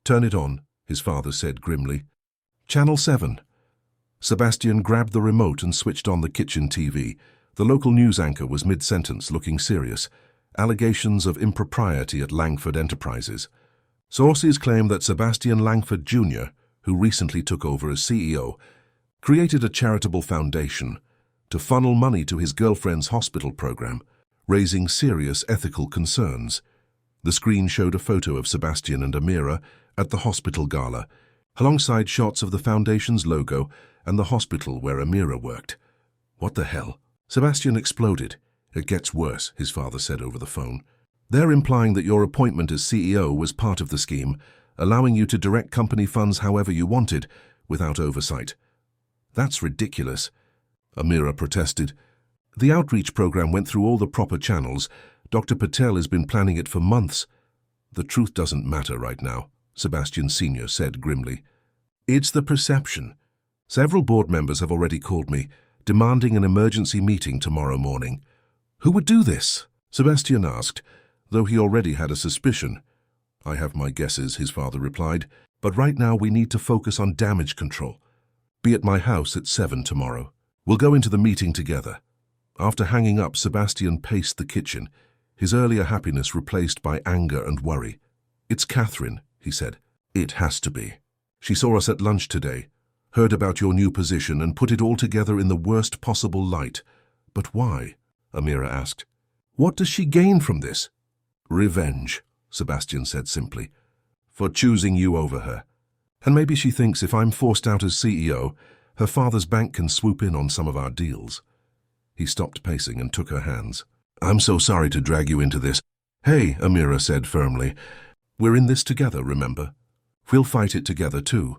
Turn it on, his father said grimly. Channel 7. Sebastian grabbed the remote and switched on the kitchen TV. The local news anchor was mid-sentence, looking serious. Allegations of impropriety at Langford Enterprises. Sources claim that Sebastian Langford Jr., who recently took over as CEO, created a charitable foundation to funnel money to his girlfriend's hospital program, raising serious ethical concerns. The screen showed a photo of Sebastian and Amira at the hospital gala, alongside shots of the foundation's logo and the hospital where Amira worked. What the hell? Sebastian exploded. It gets worse, his father said over the phone. They're implying that your appointment as CEO was part of the scheme, allowing you to direct company funds however you wanted, without oversight. That's ridiculous, Amira protested. The outreach program went through all the proper channels. Dr. Patel has been planning it for months. The truth doesn't matter right now, Sebastian Sr. said grimly. It's the perception. Several board members have already called me, demanding an emergency meeting tomorrow morning. Who would do this? Sebastian asked, though he already had a suspicion. I have my guesses, his father replied, but right now we need to focus on damage control. Be at my house at 7 tomorrow. We'll go into the meeting together. After hanging up, Sebastian paced the kitchen, his earlier happiness replaced by anger and worry. It's Catherine, he said. It has to be. She saw us at lunch today, heard about your new position and put it all together in the worst possible light. But why? Amira asked. What does she gain from this? Revenge, Sebastian said simply, for choosing you over her. And maybe she thinks if I'm forced out as CEO, her father's bank can swoop in on some of our deals. He stopped pacing and took her hands. I'm so sorry to drag you into this. Hey, Amira said firmly. We're in this together, remember? We'll fight it together too.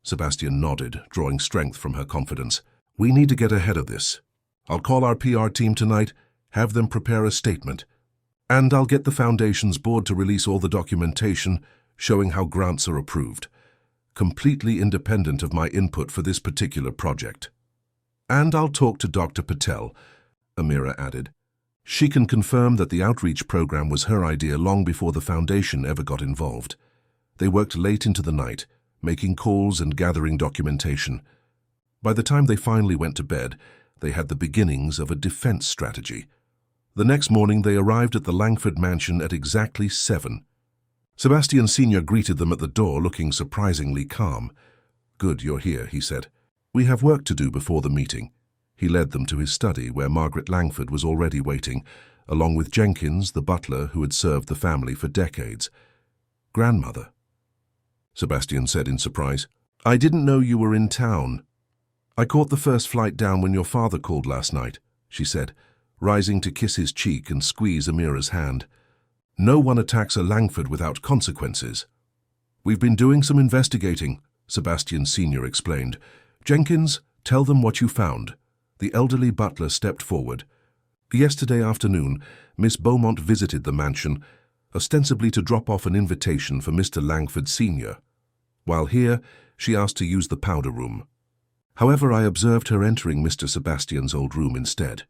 Sebastian nodded, drawing strength from her confidence. We need to get ahead of this. I'll call our PR team tonight, have them prepare a statement. And I'll get the Foundation's board to release all the documentation showing how grants are approved, completely independent of my input for this particular project. And I'll talk to Dr. Patel, Amira added. She can confirm that the outreach program was her idea long before the Foundation ever got involved. They worked late into the night, making calls and gathering documentation. By the time they finally went to bed, they had the beginnings of a defense strategy. The next morning they arrived at the Langford mansion at exactly 7. Sebastian Sr. greeted them at the door, looking surprisingly calm. Good, you're here, he said. We have work to do before the meeting. He led them to his study, where Margaret Langford was already waiting, along with Jenkins, the butler who had served the family for decades. Grandmother, Sebastian said in surprise. I didn't know you were in town. I caught the first flight down when your father called last night, she said, rising to kiss his cheek and squeeze Amira's hand. No one attacks a Langford without consequences. We've been doing some investigating, Sebastian Sr. explained. Jenkins, tell them what you found. The elderly butler stepped forward. Yesterday afternoon, Miss Beaumont visited the mansion, ostensibly to drop off an invitation for Mr. Langford Sr. While here, she asked to use the powder room. However, I observed her entering Mr. Sebastian's old room instead.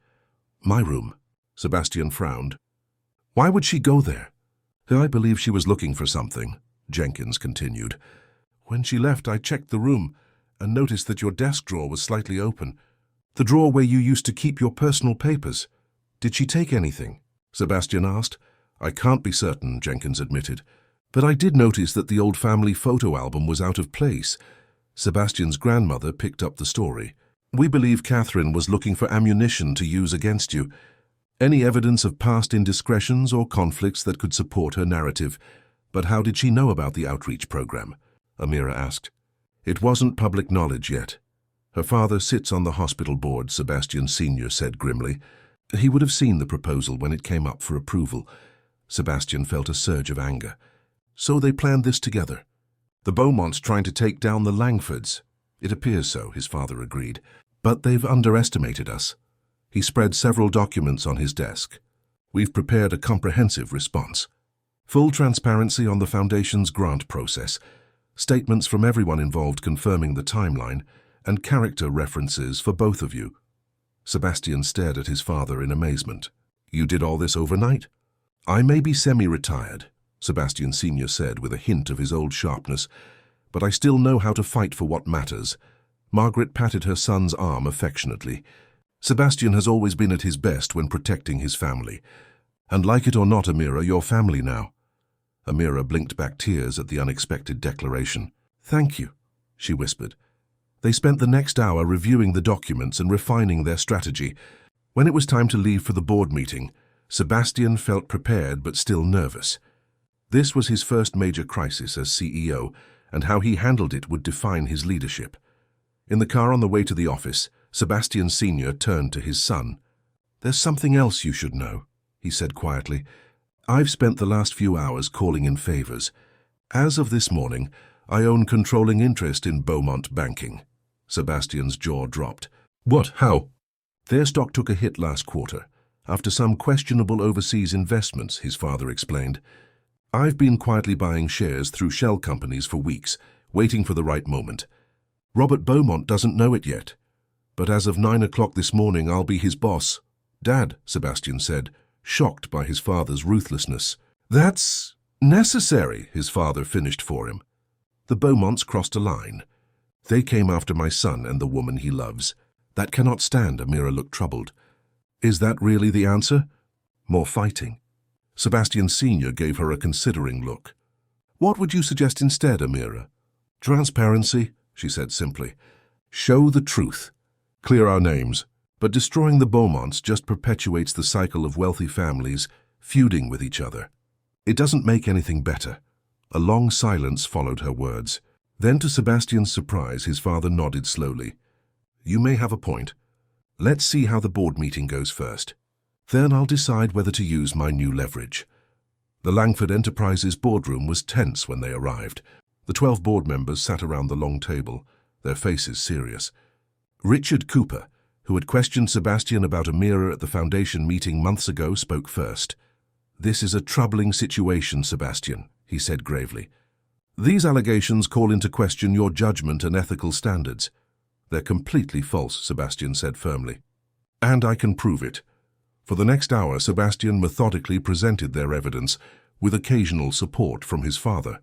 My room, Sebastian frowned. Why would she go there? I believe she was looking for something, Jenkins continued. When she left, I checked the room and noticed that your desk drawer was slightly open. The drawer where you used to keep your personal papers. Did she take anything? Sebastian asked. I can't be certain, Jenkins admitted. But I did notice that the old family photo album was out of place. Sebastian's grandmother picked up the story. We believe Catherine was looking for ammunition to use against you. Any evidence of past indiscretions or conflicts that could support her narrative. But how did she know about the outreach program? Amira asked. It wasn't public knowledge yet. Her father sits on the hospital board, Sebastian Sr. said grimly. He would have seen the proposal when it came up for approval. Sebastian felt a surge of anger. So they planned this together. The Beaumonts trying to take down the Langfords. It appears so, his father agreed. But they've underestimated us. He spread several documents on his desk. We've prepared a comprehensive response. Full transparency on the Foundation's grant process, statements from everyone involved confirming the timeline, and character references for both of you. Sebastian stared at his father in amazement. You did all this overnight? I may be semi-retired, Sebastian Sr. said with a hint of his old sharpness, but I still know how to fight for what matters. Margaret patted her son's arm affectionately. Sebastian has always been at his best when protecting his family. And like it or not, Amira, you're family now. Amira blinked back tears at the unexpected declaration. Thank you, she whispered. They spent the next hour reviewing the documents and refining their strategy. When it was time to leave for the board meeting, Sebastian felt prepared but still nervous. This was his first major crisis as CEO, and how he handled it would define his leadership. In the car on the way to the office, Sebastian Sr. turned to his son. There's something else you should know, he said quietly. I've spent the last few hours calling in favors. As of this morning, I own controlling interest in Beaumont Banking. Sebastian's jaw dropped. What? How? Their stock took a hit last quarter, after some questionable overseas investments, his father explained. I've been quietly buying shares through shell companies for weeks, waiting for the right moment. Robert Beaumont doesn't know it yet, but as of 9 o'clock this morning, I'll be his boss. Dad, Sebastian said, shocked by his father's ruthlessness. That's necessary, his father finished for him. The Beaumonts crossed a line. They came after my son and the woman he loves. That cannot stand, Amira looked troubled. Is that really the answer? More fighting. Sebastian Sr. gave her a considering look. What would you suggest instead, Amira? Transparency, she said simply. Show the truth. Clear our names. But destroying the Beaumonts just perpetuates the cycle of wealthy families feuding with each other. It doesn't make anything better. A long silence followed her words. Then, to Sebastian's surprise, his father nodded slowly. You may have a point. Let's see how the board meeting goes first. Then I'll decide whether to use my new leverage. The Langford Enterprises boardroom was tense when they arrived. The 12 board members sat around the long table, their faces serious. Richard Cooper, who had questioned Sebastian about Amira at the Foundation meeting months ago, spoke first. This is a troubling situation, Sebastian, he said gravely. These allegations call into question your judgment and ethical standards. They're completely false, Sebastian said firmly. And I can prove it. For the next hour, Sebastian methodically presented their evidence, with occasional support from his father.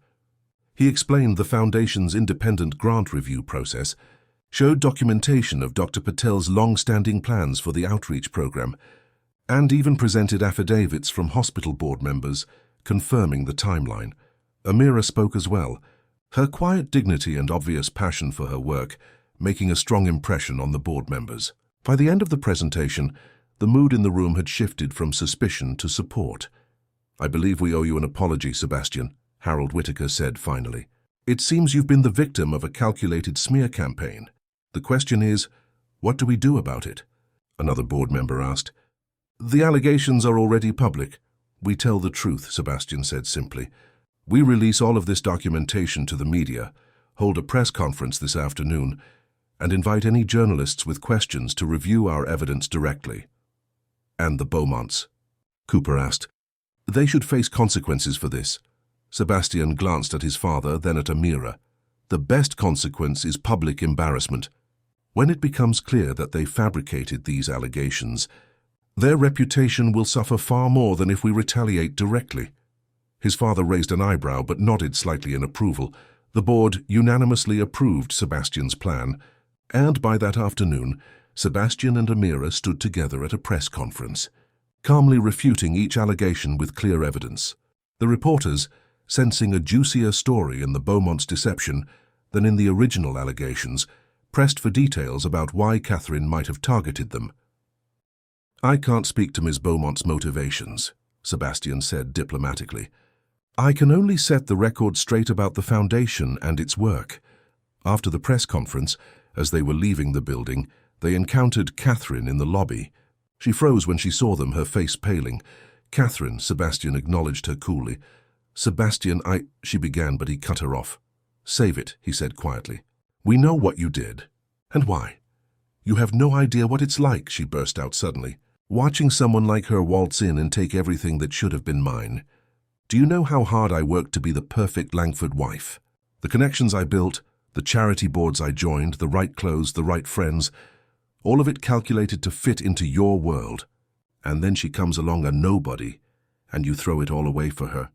He explained the Foundation's independent grant review process, showed documentation of Dr. Patel's long-standing plans for the outreach program, and even presented affidavits from hospital board members confirming the timeline. Amira spoke as well, her quiet dignity and obvious passion for her work making a strong impression on the board members. By the end of the presentation, the mood in the room had shifted from suspicion to support. I believe we owe you an apology, Sebastian, Harold Whittaker said finally. It seems you've been the victim of a calculated smear campaign. The question is, what do we do about it? Another board member asked. The allegations are already public. We tell the truth, Sebastian said simply. We release all of this documentation to the media, hold a press conference this afternoon, and invite any journalists with questions to review our evidence directly. And the Beaumonts? Cooper asked. They should face consequences for this. Sebastian glanced at his father, then at Amira. The best consequence is public embarrassment. When it becomes clear that they fabricated these allegations, their reputation will suffer far more than if we retaliate directly. His father raised an eyebrow but nodded slightly in approval. The board unanimously approved Sebastian's plan, and by that afternoon, Sebastian and Amira stood together at a press conference, calmly refuting each allegation with clear evidence. The reporters, sensing a juicier story in the Beaumont's deception than in the original allegations, pressed for details about why Catherine might have targeted them. I can't speak to Ms. Beaumont's motivations, Sebastian said diplomatically. I can only set the record straight about the foundation and its work. After the press conference, as they were leaving the building, they encountered Catherine in the lobby. She froze when she saw them, her face paling. "Catherine," Sebastian acknowledged her coolly. "Sebastian, she began, but he cut her off. "Save it," he said quietly. "We know what you did. And why?" "You have no idea what it's like," she burst out suddenly. "Watching someone like her waltz in and take everything that should have been mine. Do you know how hard I worked to be the perfect Langford wife? The connections I built, the charity boards I joined, the right clothes, the right friends, all of it calculated to fit into your world. And then she comes along a nobody, and you throw it all away for her."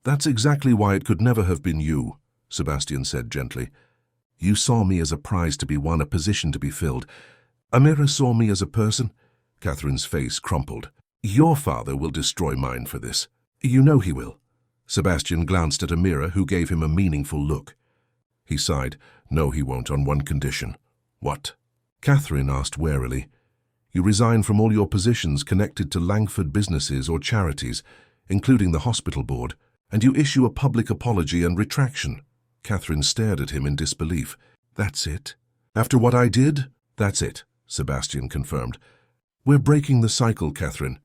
"That's exactly why it could never have been you," Sebastian said gently. "You saw me as a prize to be won, a position to be filled. Amira saw me as a person." Catherine's face crumpled. "Your father will destroy mine for this. You know he will." Sebastian glanced at Amira, who gave him a meaningful look. He sighed. "No, he won't, on one condition." "What?" Catherine asked warily. "You resign from all your positions connected to Langford businesses or charities, including the hospital board, and you issue a public apology and retraction." Catherine stared at him in disbelief. "That's it? After what I did?" "That's it," Sebastian confirmed. "We're breaking the cycle, Catherine.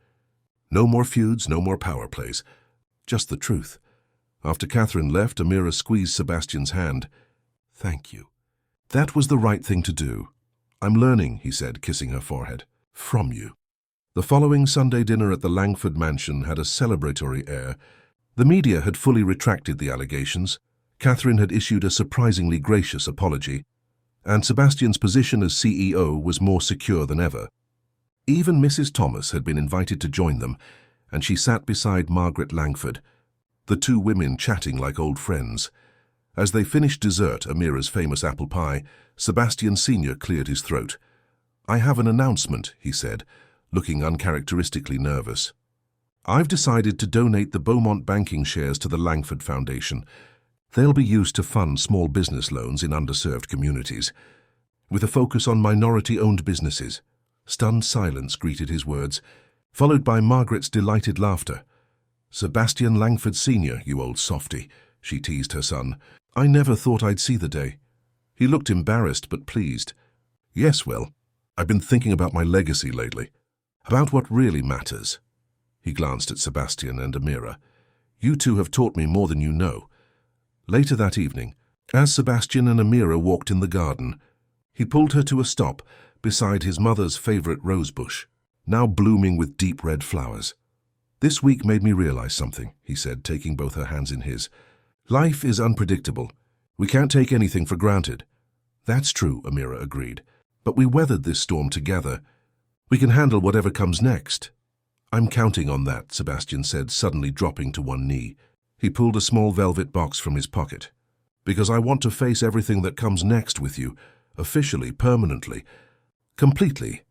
No more feuds, no more power plays. Just the truth." After Catherine left, Amira squeezed Sebastian's hand. "Thank you. That was the right thing to do. I'm learning," he said, kissing her forehead. "From you." The following Sunday dinner at the Langford mansion had a celebratory air. The media had fully retracted the allegations. Catherine had issued a surprisingly gracious apology, and Sebastian's position as CEO was more secure than ever. Even Mrs. Thomas had been invited to join them, and she sat beside Margaret Langford, the two women chatting like old friends. As they finished dessert, Amira's famous apple pie, Sebastian Sr. cleared his throat. "I have an announcement," he said, looking uncharacteristically nervous. "I've decided to donate the Beaumont banking shares to the Langford Foundation. They'll be used to fund small business loans in underserved communities, with a focus on minority-owned businesses." Stunned silence greeted his words, followed by Margaret's delighted laughter. "Sebastian Langford Sr., you old softy," she teased her son. "I never thought I'd see the day." He looked embarrassed but pleased. "Yes, well, I've been thinking about my legacy lately, about what really matters." He glanced at Sebastian and Amira. "You two have taught me more than you know." Later that evening, as Sebastian and Amira walked in the garden, he pulled her to a stop beside his mother's favorite rosebush, now blooming with deep red flowers. "This week made me realize something," he said, taking both her hands in his. "Life is unpredictable. We can't take anything for granted." "That's true," Amira agreed. "But we weathered this storm together. We can handle whatever comes next." "I'm counting on that," Sebastian said, suddenly dropping to one knee. He pulled a small velvet box from his pocket. "Because I want to face everything that comes next with you, officially, permanently, completely."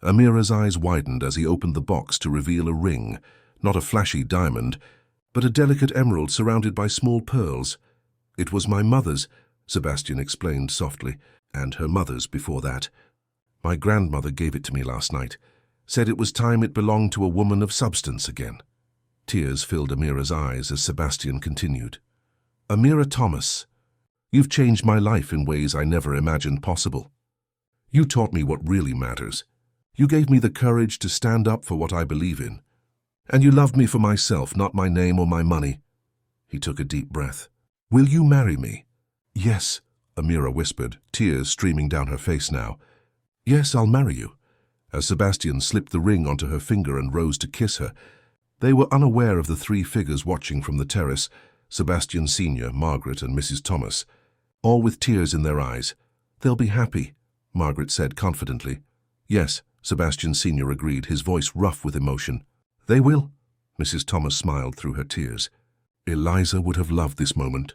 Amira's eyes widened as he opened the box to reveal a ring, not a flashy diamond, but a delicate emerald surrounded by small pearls. "It was my mother's," Sebastian explained softly, "and her mother's before that. My grandmother gave it to me last night, said it was time it belonged to a woman of substance again." Tears filled Amira's eyes as Sebastian continued. "Amira Thomas, you've changed my life in ways I never imagined possible. You taught me what really matters. You gave me the courage to stand up for what I believe in. And you loved me for myself, not my name or my money." He took a deep breath. "Will you marry me?" "Yes," Amira whispered, tears streaming down her face now. "Yes, I'll marry you." As Sebastian slipped the ring onto her finger and rose to kiss her, they were unaware of the three figures watching from the terrace, Sebastian Sr., Margaret, and Mrs. Thomas, all with tears in their eyes. "They'll be happy," Margaret said confidently. "Yes," Sebastian Sr. agreed, his voice rough with emotion. "They will," Mrs. Thomas smiled through her tears. "Eliza would have loved this moment."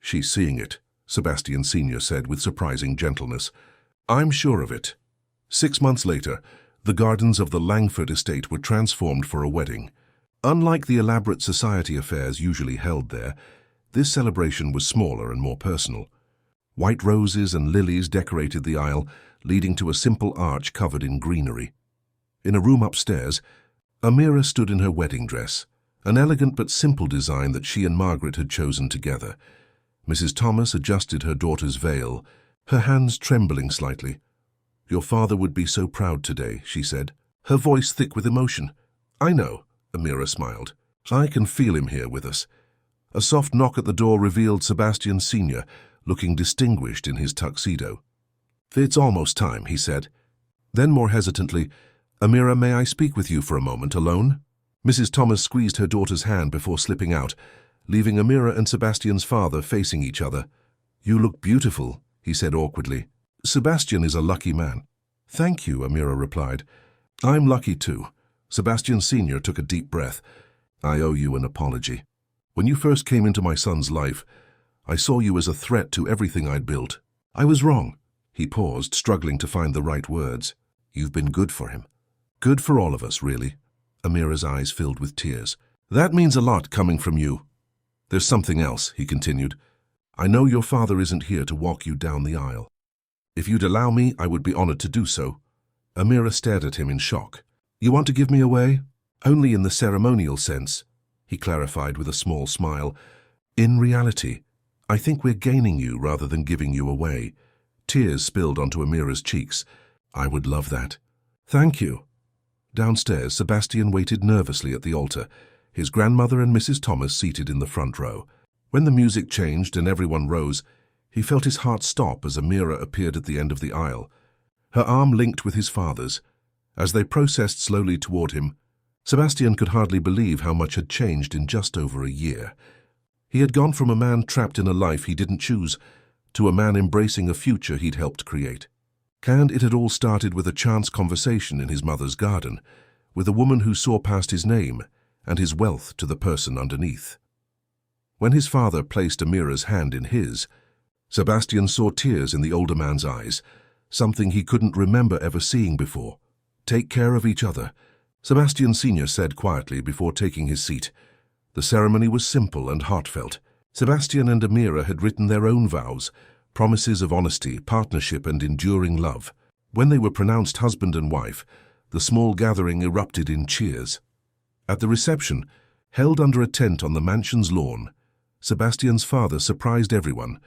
"She's seeing it," Sebastian Sr. said with surprising gentleness. "I'm sure of it." 6 months later, the gardens of the Langford estate were transformed for a wedding. Unlike the elaborate society affairs usually held there, this celebration was smaller and more personal. White roses and lilies decorated the aisle, leading to a simple arch covered in greenery. In a room upstairs, Amira stood in her wedding dress, an elegant but simple design that she and Margaret had chosen together. Mrs. Thomas adjusted her daughter's veil, her hands trembling slightly. "Your father would be so proud today," she said, her voice thick with emotion. "I know," Amira smiled. "I can feel him here with us." A soft knock at the door revealed Sebastian Sr., looking distinguished in his tuxedo. "It's almost time," he said. Then more hesitantly, "Amira, may I speak with you for a moment, alone?" Mrs. Thomas squeezed her daughter's hand before slipping out, leaving Amira and Sebastian's father facing each other. "You look beautiful," he said awkwardly. "Sebastian is a lucky man." "Thank you," Amira replied. "I'm lucky too." Sebastian Sr. took a deep breath. "I owe you an apology. When you first came into my son's life, I saw you as a threat to everything I'd built. I was wrong." He paused, struggling to find the right words. "You've been good for him. Good for all of us, really." Amira's eyes filled with tears. "That means a lot coming from you." "There's something else," he continued. "I know your father isn't here to walk you down the aisle. If you'd allow me, I would be honored to do so." Amira stared at him in shock. "You want to give me away?" "Only in the ceremonial sense," he clarified with a small smile. "In reality, I think we're gaining you rather than giving you away." Tears spilled onto Amira's cheeks. "I would love that." "Thank you." Downstairs, Sebastian waited nervously at the altar, his grandmother and Mrs. Thomas seated in the front row. When the music changed and everyone rose, he felt his heart stop as Amira appeared at the end of the aisle, her arm linked with his father's. As they processed slowly toward him, Sebastian could hardly believe how much had changed in just over a year. He had gone from a man trapped in a life he didn't choose to a man embracing a future he'd helped create. And it had all started with a chance conversation in his mother's garden, with a woman who saw past his name and his wealth to the person underneath. When his father placed Amira's hand in his, Sebastian saw tears in the older man's eyes, something he couldn't remember ever seeing before. "Take care of each other," Sebastian Sr. said quietly before taking his seat. The ceremony was simple and heartfelt. Sebastian and Amira had written their own vows, promises of honesty, partnership, and enduring love. When they were pronounced husband and wife, the small gathering erupted in cheers. At the reception, held under a tent on the mansion's lawn, Sebastian's father surprised everyone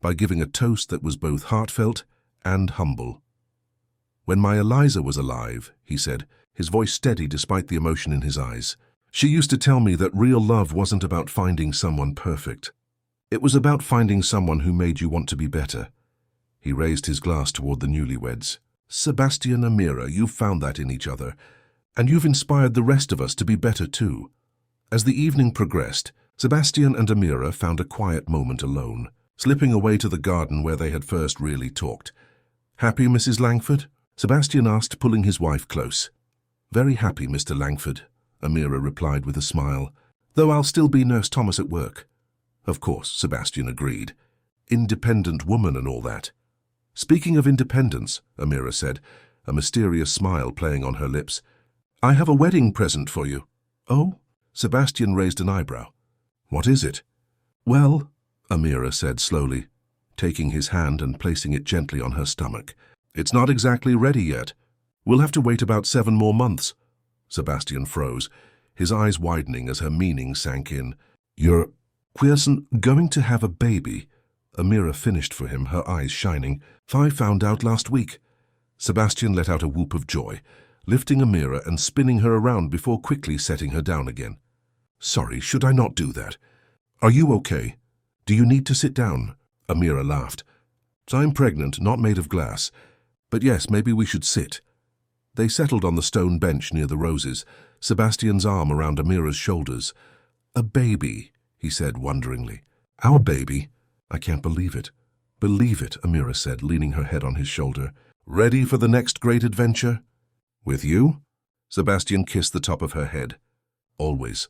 by giving a toast that was both heartfelt and humble. "When my Eliza was alive," he said, his voice steady despite the emotion in his eyes, "she used to tell me that real love wasn't about finding someone perfect. It was about finding someone who made you want to be better." He raised his glass toward the newlyweds. "Sebastian, Amira, you've found that in each other, and you've inspired the rest of us to be better too." As the evening progressed, Sebastian and Amira found a quiet moment alone, slipping away to the garden where they had first really talked. "Happy, Mrs. Langford?" Sebastian asked, pulling his wife close. "Very happy, Mr. Langford," Amira replied with a smile, "though I'll still be Nurse Thomas at work." "Of course," Sebastian agreed. "Independent woman and all that." "Speaking of independence," Amira said, a mysterious smile playing on her lips, "I have a wedding present for you." "Oh?" Sebastian raised an eyebrow. "What is it?" "Well," Amira said slowly, taking his hand and placing it gently on her stomach, "it's not exactly ready yet. We'll have to wait about 7 more months." Sebastian froze, his eyes widening as her meaning sank in. "We're going to have a baby," Amira finished for him, her eyes shining. "I found out last week." Sebastian let out a whoop of joy, lifting Amira and spinning her around before quickly setting her down again. "Sorry, should I not do that? Are you okay? Do you need to sit down?" Amira laughed. "I'm pregnant, not made of glass. But yes, maybe we should sit." They settled on the stone bench near the roses, Sebastian's arm around Amira's shoulders. "A baby," he said wonderingly. "Our baby? I can't believe it." "Believe it," Amira said, leaning her head on his shoulder. "Ready for the next great adventure?" "With you?" Sebastian kissed the top of her head. "Always."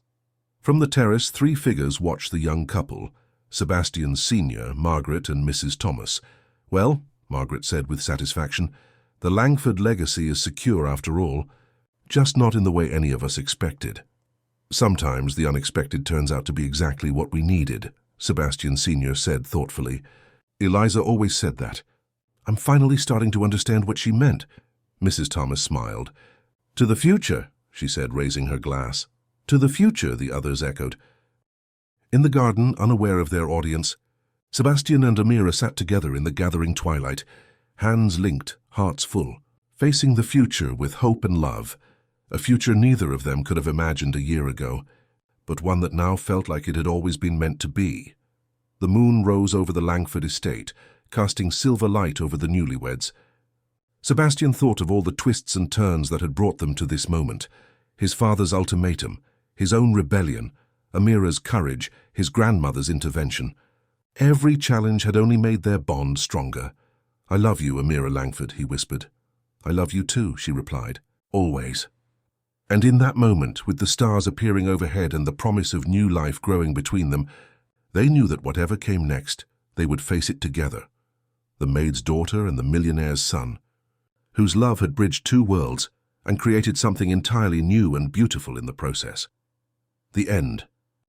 From the terrace, 3 figures watched the young couple, Sebastian Sr., Margaret, and Mrs. Thomas. "Well," Margaret said with satisfaction, "the Langford legacy is secure after all, just not in the way any of us expected." "Sometimes the unexpected turns out to be exactly what we needed," Sebastian Sr. said thoughtfully. "Eliza always said that." "I'm finally starting to understand what she meant." Mrs. Thomas smiled. "To the future," she said, raising her glass. To the future, the others echoed. In the garden, unaware of their audience, Sebastian and Amira sat together in the gathering twilight, hands linked, hearts full, facing the future with hope and love, a future neither of them could have imagined a year ago, but one that now felt like it had always been meant to be. The moon rose over the Langford estate, casting silver light over the newlyweds. Sebastian thought of all the twists and turns that had brought them to this moment: his father's ultimatum, his own rebellion, Amira's courage, his grandmother's intervention. Every challenge had only made their bond stronger. "I love you, Amira Langford," he whispered. "I love you too," she replied. "Always." And in that moment, with the stars appearing overhead and the promise of new life growing between them, they knew that whatever came next, they would face it together. The maid's daughter and the millionaire's son, whose love had bridged two worlds and created something entirely new and beautiful in the process. The end.